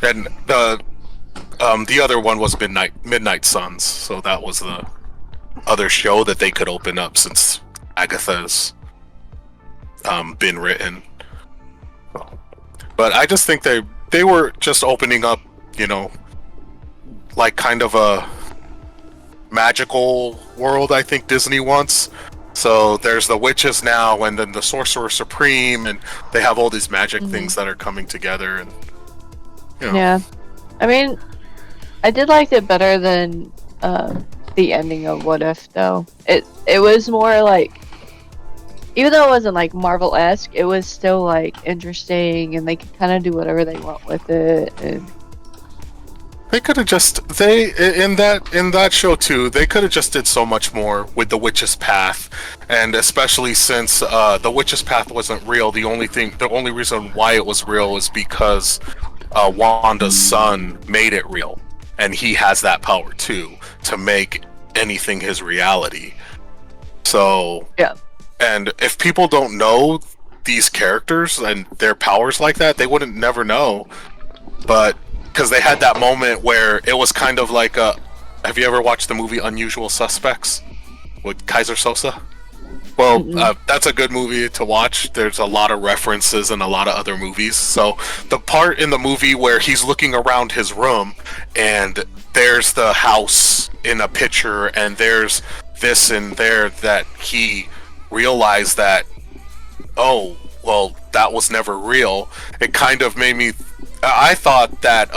and the other one was Midnight Suns. So that was the other show that they could open up since Agatha's been written. But I just think they were just opening up, you know, like kind of a magical world I think Disney wants. So there's the witches now, and then the Sorcerer Supreme, and they have all these magic things that are coming together, and you know. Yeah, I mean, I did like it better than the ending of What If, though. It was more like, even though it wasn't like Marvel-esque, it was still like interesting, and they could kind of do whatever they want with it. And They could have just in that show too. They could have just did so much more with the Witch's Path, and especially since the Witch's Path wasn't real. The only reason why it was real was because Wanda's son made it real, and he has that power too to make anything his reality. So yeah. And if people don't know these characters and their powers like that, they wouldn't never know. But because they had that moment where it was kind of like have you ever watched the movie Unusual Suspects with Kaiser Sosa? Well, that's a good movie to watch. There's a lot of references in a lot of other movies. So the part in the movie where he's looking around his room and there's the house in a picture and there's this and there, that he realized that, oh, well, that was never real. It kind of made me... I thought that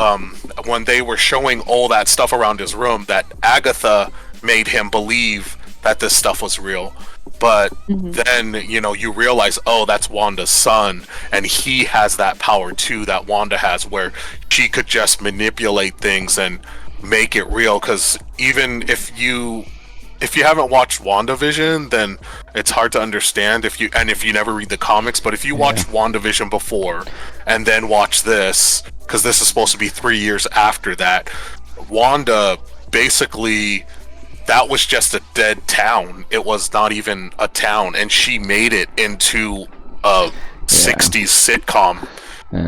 when they were showing all that stuff around his room, that Agatha made him believe that this stuff was real. But then, you know, you realize, oh, that's Wanda's son, and he has that power too that Wanda has, where she could just manipulate things and make it real. Because even if you haven't watched WandaVision, then it's hard to understand if you never read the comics. But if you watched WandaVision before and then watch this, because this is supposed to be 3 years after that, Wanda basically, that was just a dead town. It was not even a town, and she made it into a 60s sitcom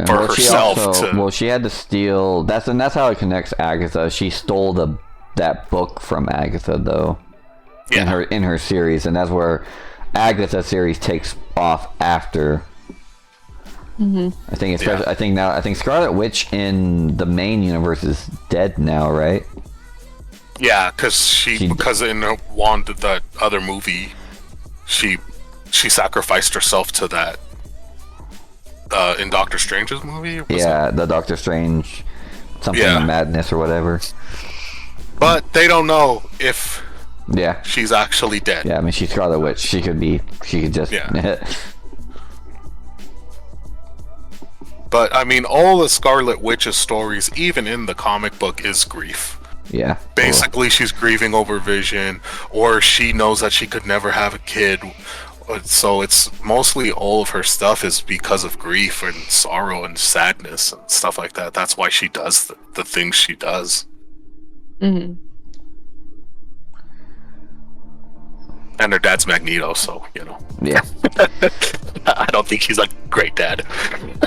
for herself. She had to steal. That's how it connects Agatha. She stole that book from Agatha, though. in her series, and that's where Agatha series takes off after. Mm-hmm. I think Scarlet Witch in the main universe is dead now, right? Yeah, because in the other movie, she sacrificed herself to that. In Doctor Strange's movie? The Doctor Strange something madness or whatever. But they don't know if Yeah. she's actually dead. Yeah, I mean, she's Scarlet Witch. She could just... Yeah. But, I mean, all the Scarlet Witch's stories, even in the comic book, is grief. Yeah. Basically, she's grieving over Vision, or she knows that she could never have a kid. So it's mostly all of her stuff is because of grief and sorrow and sadness and stuff like that. That's why she does the things she does. Mm-hmm. And her dad's Magneto, so, you know. Yeah. I don't think he's a great dad.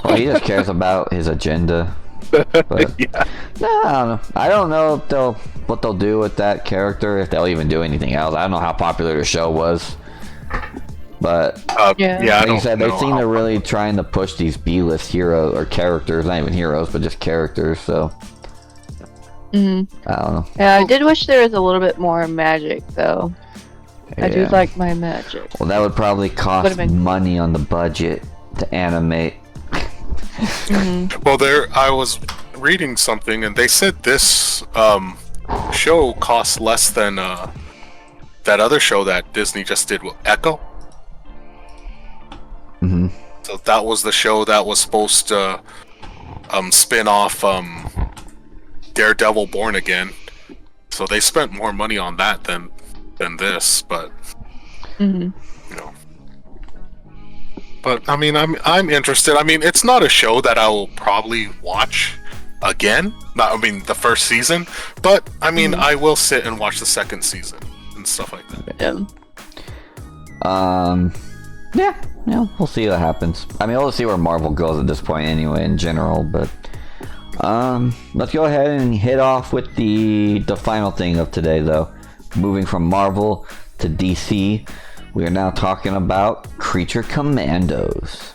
Well, he just cares about his agenda. But, Yeah. no, I don't know. I don't know what they'll do with that character, if they'll even do anything else. I don't know how popular the show was. But, I like you said, they know seem how- to really trying to push these B-list heroes, or characters, not even heroes, but just characters, so... Mm-hmm. I don't know. Yeah, I did wish there was a little bit more magic, though. I do Yeah. like my magic. Well, that would probably cost Would've been- money on the budget to animate. Mm-hmm. Well, I was reading something, and they said this show costs less than that other show that Disney just did with Echo. Mm-hmm. So that was the show that was supposed to spin off Daredevil Born Again. So they spent more money on that than this, but Mm-hmm. you know. But I mean, I'm interested. I mean, it's not a show that I will probably watch again. Not, I mean, the first season, but I mean, I will sit and watch the second season and stuff like that. Yeah. Yeah, we'll see what happens. I mean, we'll see where Marvel goes at this point anyway, in general, but let's go ahead and hit off with the final thing of today, though. Moving from Marvel to DC, we are now talking about Creature Commandos.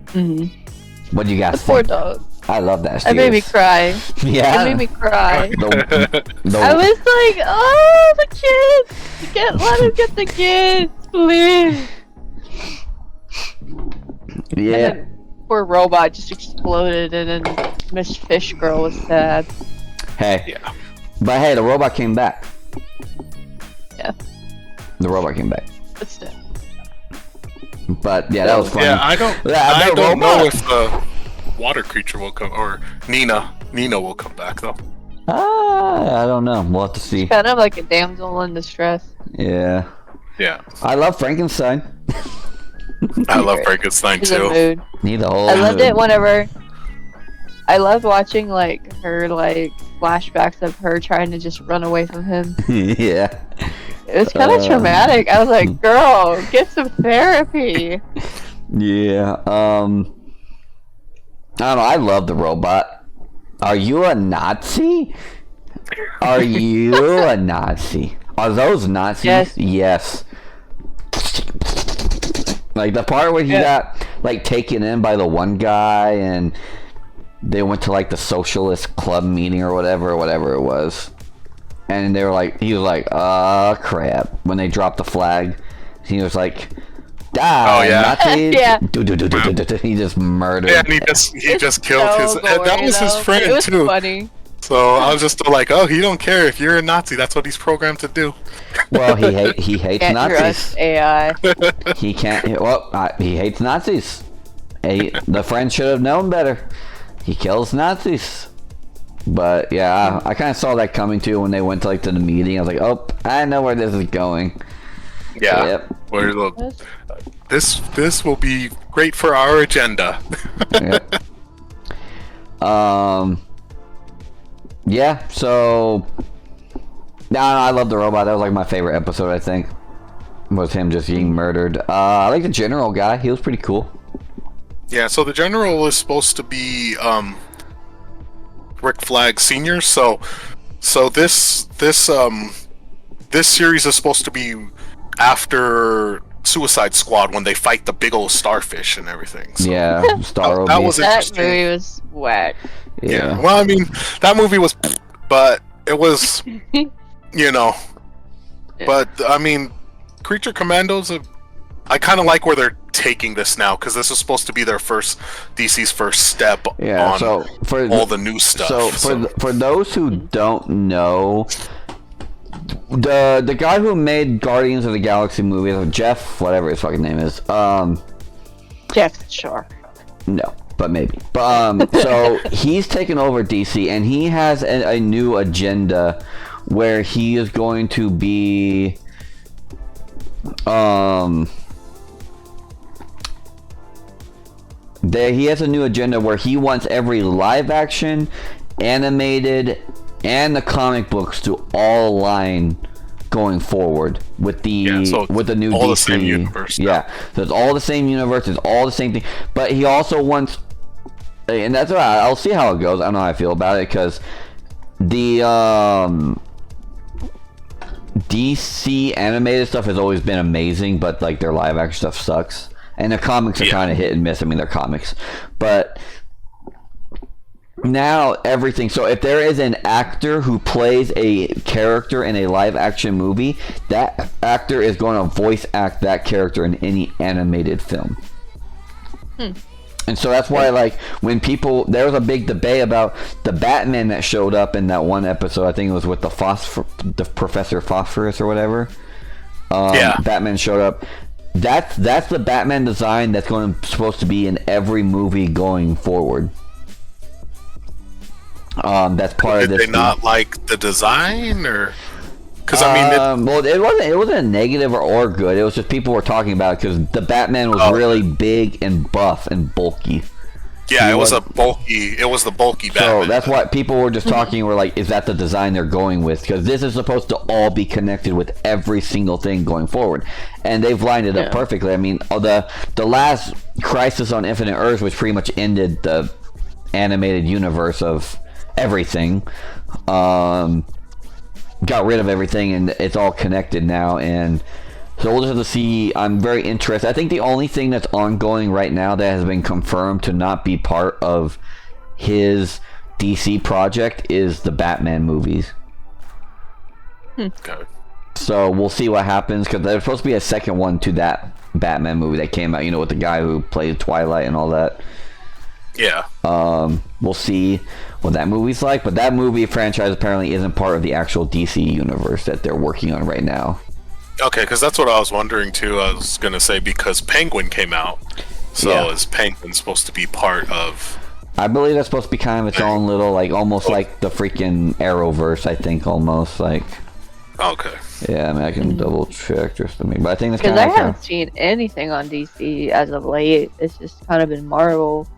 Mm-hmm. What do you guys The poor think? dog. I love that It series. made me cry. Yeah. It made me cry. The- I was like, oh, the kids! You can't let him get the kids, please! yeah. And then poor robot just exploded, and then Miss Fish Girl was sad. Hey. Yeah. But hey, the robot came back. Yeah. The robot came back. But still. But yeah, that was funny. Yeah, I don't That know robot- if the water creature will come, or Nina will come back though. I don't know. We'll have to see. Kind of like a damsel in distress. Yeah. Yeah, I love Frankenstein. I love Frankenstein She's in a too. mood. Need the whole I loved mood. it whenever. I loved watching like her like flashbacks of her trying to just run away from him. Yeah. It was kind of traumatic. I was like, "Girl, get some therapy." Yeah. I don't know. I love the robot. Are you a Nazi? Are you a Nazi? Are those Nazis? Yes. Like the part where he got like taken in by the one guy, and they went to like the socialist club meeting or whatever it was, and they were like, he was like, crap, when they dropped the flag, he was like, die, Oh, yeah. Nazis. Yeah. He just murdered. Yeah, and he just killed his. And that was his friend It was too. funny. So I was just like, oh, he don't care if you're a Nazi. That's what he's programmed to do. Well, he hates Can't Nazis. trust AI. He can't. Well, he hates Nazis. The friend should have known better. He kills Nazis. But yeah, I kind of saw that coming too when they went to like to the meeting. I was like, oh, I know where this is going. Yeah. Yep. Where this will be great for our agenda. Yep. Yeah. So. No, I love the robot. That was like my favorite episode. I think was him just getting murdered. I like the general guy. He was pretty cool. Yeah, so the general is supposed to be Rick Flag Sr. So this this series is supposed to be after Suicide Squad when they fight the big old starfish and everything. So. Yeah, Star that was That interesting. movie was whack. Yeah. Well, I mean, that movie was, but it was, you know. But I mean, Creature Commandos. I kind of like where they're taking this now because this is supposed to be DC's first step on so for all the new stuff. For those who don't know, the guy who made Guardians of the Galaxy movies, Jeff, whatever his fucking name is, Jeff Sharp. no, but maybe. But so he's taken over DC, and he has a new agenda where he is going to be, he has a new agenda where he wants every live action, animated, and the comic books to all align going forward with the new all DC. the same universe. Yeah, so it's all the same universe. It's all the same thing. But he also wants, and that's right. I'll see how it goes. I don't know how I feel about it because the DC animated stuff has always been amazing, but like their live action stuff sucks. And their comics are kind of hit and miss. I mean, they're comics. But now everything... So if there is an actor who plays a character in a live-action movie, that actor is going to voice act that character in any animated film. And so that's why, like, when people... There was a big debate about the Batman that showed up in that one episode. I think it was with the Professor Phosphorus or whatever. Batman showed up. That's the Batman design that's supposed to be in every movie going forward. That's part of this. Did they not like the design, or? Because I mean, well, it wasn't a negative or good. It was just people were talking about it because the Batman was really big and buff and bulky. Yeah, it was the bulky Batman. So that's why people were just talking. Were like, is that the design they're going with? Because this is supposed to all be connected with every single thing going forward, and they've lined it up perfectly. I mean, the last Crisis on Infinite Earths, which pretty much ended the animated universe of everything, got rid of everything, and it's all connected now. And so we'll just have to see. I'm very interested. I think the only thing that's ongoing right now that has been confirmed to not be part of his DC project is the Batman movies. Okay. So we'll see what happens, because there's supposed to be a second one to that Batman movie that came out, with the guy who played Twilight and all that. Yeah. We'll see what that movie's like, but that movie franchise apparently isn't part of the actual DC universe that they're working on right now. Okay, because that's what I was wondering too. I was gonna say because Penguin came out, so is Penguin supposed to be part of? I believe that's supposed to be kind of its own little, like, almost like the freaking Arrowverse. I think almost like. Okay. Yeah, I mean, I can double check just to make, but I think that's because kind of. I haven't seen anything on DC as of late. It's just kind of been Marvel,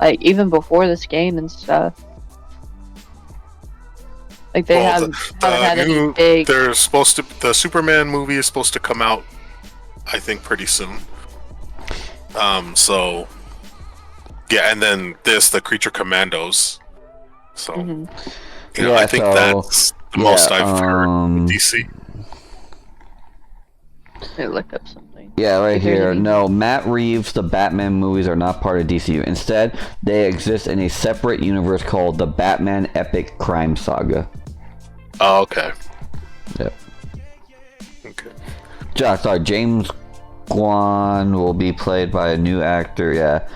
like even before this game and stuff. Like they haven't had any big. The Superman movie is supposed to come out, I think, pretty soon. So yeah, and then the Creature Commandos. So I think that's the most I've heard from DC. Let me look up something. Yeah, right here. No, Matt Reeves' the Batman movies are not part of DCU. Instead, they exist in a separate universe called the Batman Epic Crime Saga. Oh, okay. Yep. Okay. Sorry, James Guan will be played by a new actor. Yeah,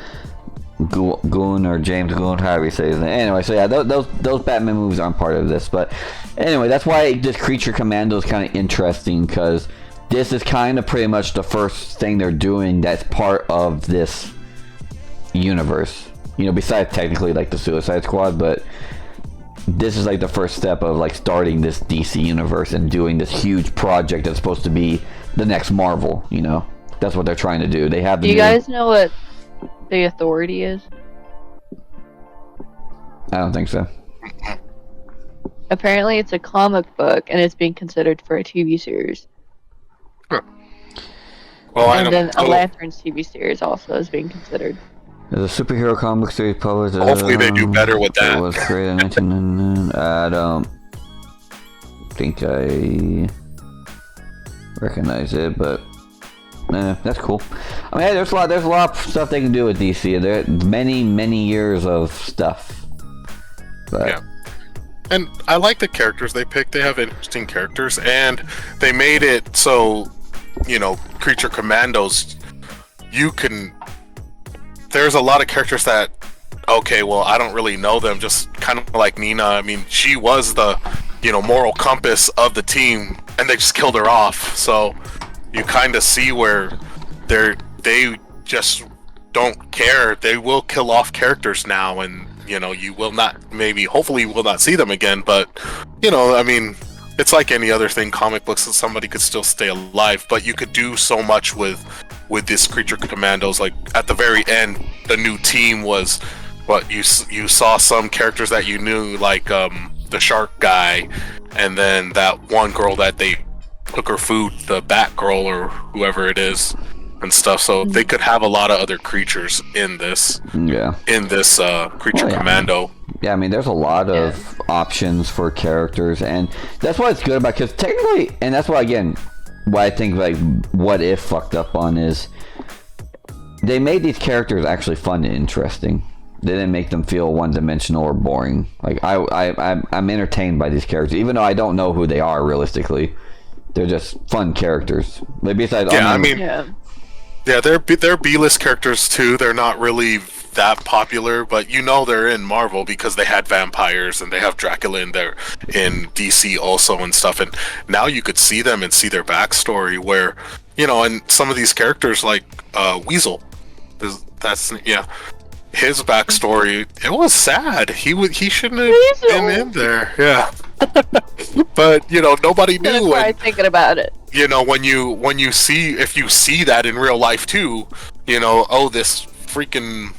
Goon or James Goon, however you say his name. Anyway, so yeah, those Batman movies aren't part of this. But anyway, that's why this Creature Commando is kind of interesting, because this is kind of pretty much the first thing they're doing that's part of this universe. Besides technically like the Suicide Squad, but this is like the first step of like starting this DC universe and doing this huge project that's supposed to be the next Marvel. That's what they're trying to do. They have. Do you guys know what the Authority is? I don't think so. Apparently, it's a comic book, and it's being considered for a TV series. Well, and then a Lanterns TV series also is being considered. There's a superhero comic book series published. Hopefully they do better with that. It was created in 1999. I don't think recognize it, but that's cool. I mean, hey, there's a lot of stuff they can do with DC. There are many years of stuff. But, yeah. And I like the characters they picked. They have interesting characters, and they made it so, Creature Commandos, there's a lot of characters that, okay, well, I don't really know them, just kind of like Nina. I mean, she was the, moral compass of the team, and they just killed her off. So you kind of see where they just don't care. They will kill off characters now, and you will not, hopefully you will not see them again, but I mean, it's like any other thing, comic books, that somebody could still stay alive, but you could do so much with this Creature Commandos. Like at the very end, the new team was what you saw some characters that you knew, like the shark guy, and then that one girl that they took her food, the bat girl or whoever it is, and stuff. So they could have a lot of other creatures in this. Yeah. In this Creature Commando. Yeah, I mean, there's a lot of options for characters, and that's what it's good about. Because technically, and that's why, again, what I think like What If fucked up on is they made these characters actually fun and interesting. They didn't make them feel one-dimensional or boring. Like I'm entertained by these characters, even though I don't know who they are realistically. They're just fun characters. Like besides, they're B-list characters too. They're not really that popular, but they're in Marvel because they had vampires and they have Dracula in there in DC also and stuff. And now you could see them and see their backstory where, and some of these characters like Weasel, his backstory, it was sad. He shouldn't have been in there. Yeah. But nobody knew. I'm thinking about it. When you see, if you see that in real life too, this freaking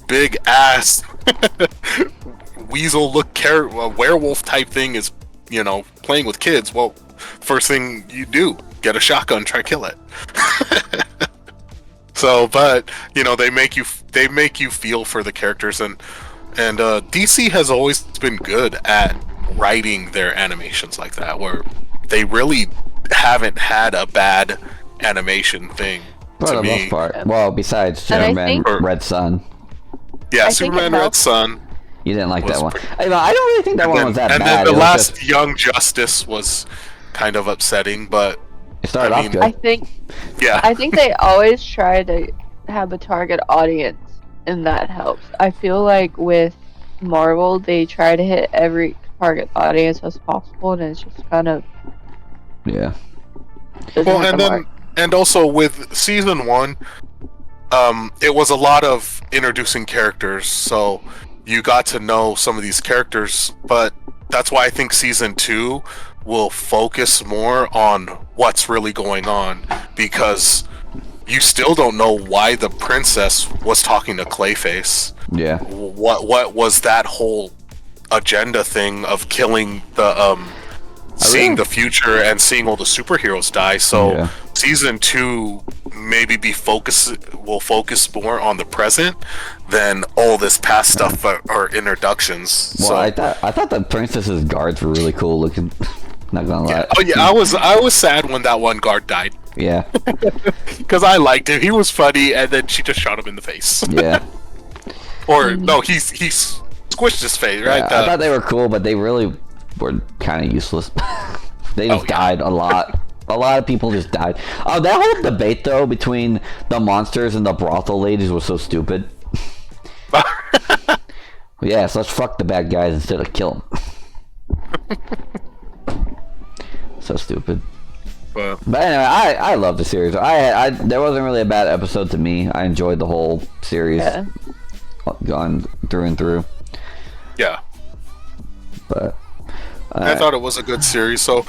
big ass weasel werewolf type thing is playing with kids. Well, first thing you do, get a shotgun, try to kill it. So, but they make you feel for the characters, and DC has always been good at writing their animations like that, where they really haven't had a bad animation thing. For the most part. Well, besides Superman Red Sun. Yeah, Superman Red Sun. You didn't like that one. I don't really think that one was that bad. And then the last Young Justice was kind of upsetting, but it started off good. I think they always try to have a target audience, and that helps. I feel like with Marvel, they try to hit every target audience as possible, and it's just kind of Well, and also with season 1, it was a lot of introducing characters, so you got to know some of these characters, but that's why I think season 2 will focus more on what's really going on, because you still don't know why the princess was talking to Clayface. Yeah. What was that whole agenda thing of killing the seeing the future and seeing all the superheroes die? So season 2 maybe will focus more on the present than all this past stuff or introductions. Well, so, I thought the princess's guards were really cool looking. Not gonna lie. Oh yeah, I was sad when that one guard died. Yeah. Because I liked him. He was funny, and then she just shot him in the face. Yeah. Or no, he squished his face, right? I thought they were cool, but they really were kind of useless. They just died a lot. A lot of people just died. Oh, that whole debate though between the monsters and the brothel ladies was so stupid. Yeah, so let's fuck the bad guys instead of kill them. So stupid. But anyway, I love the series. There wasn't really a bad episode to me. I enjoyed the whole series, gone through and through. Yeah. But I thought it was a good series. So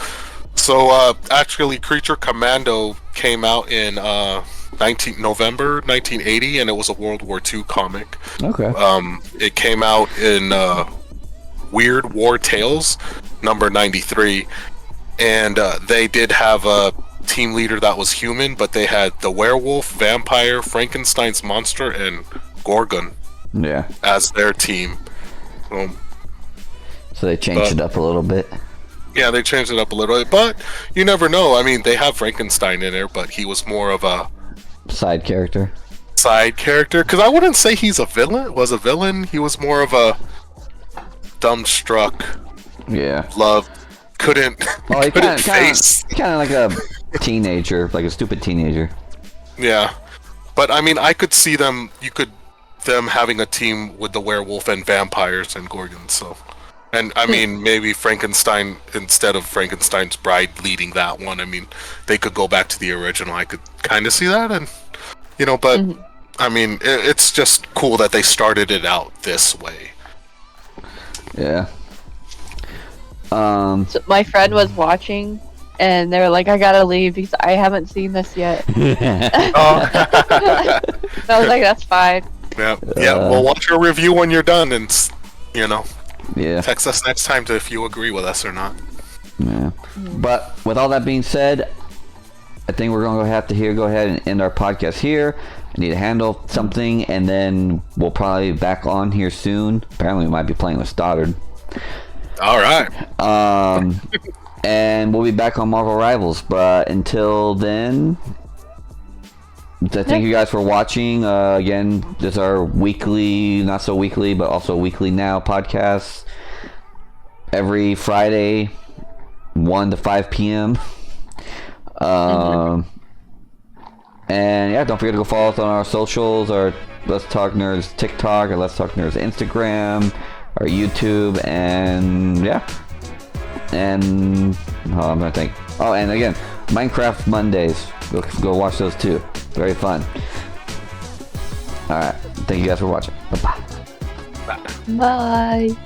actually, Creature Commando came out in November 1980, and it was a World War II comic. Okay. It came out in Weird War Tales number 93. And they did have a team leader that was human, but they had the werewolf, vampire, Frankenstein's monster, and Gorgon as their team. So they changed it up a little bit. Yeah, they changed it up a little bit, but you never know. I mean, they have Frankenstein in there, but he was more of a Side character. Because I wouldn't say he's a villain. Was a villain. He was more of a dumbstruck, Yeah. love, couldn't Oh, he couldn't face. kind of like a teenager, like a stupid teenager. Yeah, but I mean, I could see them. Them having a team with the werewolf and vampires and gorgons. So, and I mean, maybe Frankenstein instead of Frankenstein's bride leading that one. I mean, they could go back to the original. I could kind of see that, and but I mean, it's just cool that they started it out this way. Yeah. So my friend was watching, and they were like, "I gotta leave because I haven't seen this yet." Oh. I was like, "That's fine." Yeah, we'll watch your review when you're done, and Yeah. text us next time if you agree with us or not. Yeah. But with all that being said, I think we're going to have to go ahead and end our podcast here. I need to handle something, and then we'll probably be back on here soon. Apparently, we might be playing with Stoddard. All right. And we'll be back on Marvel Rivals. But until then, thank you guys for watching. Again, this is our weekly, not so weekly, but also Weekly Now podcast. Every Friday, 1 to 5 p.m. And yeah, don't forget to go follow us on our socials, our Let's Talk Nerds TikTok, our Let's Talk Nerds Instagram, our YouTube, and yeah. And I'm gonna think. Oh, and again, Minecraft Mondays. Go watch those too. Very fun. All right. Thank you guys for watching. Bye-bye. Bye.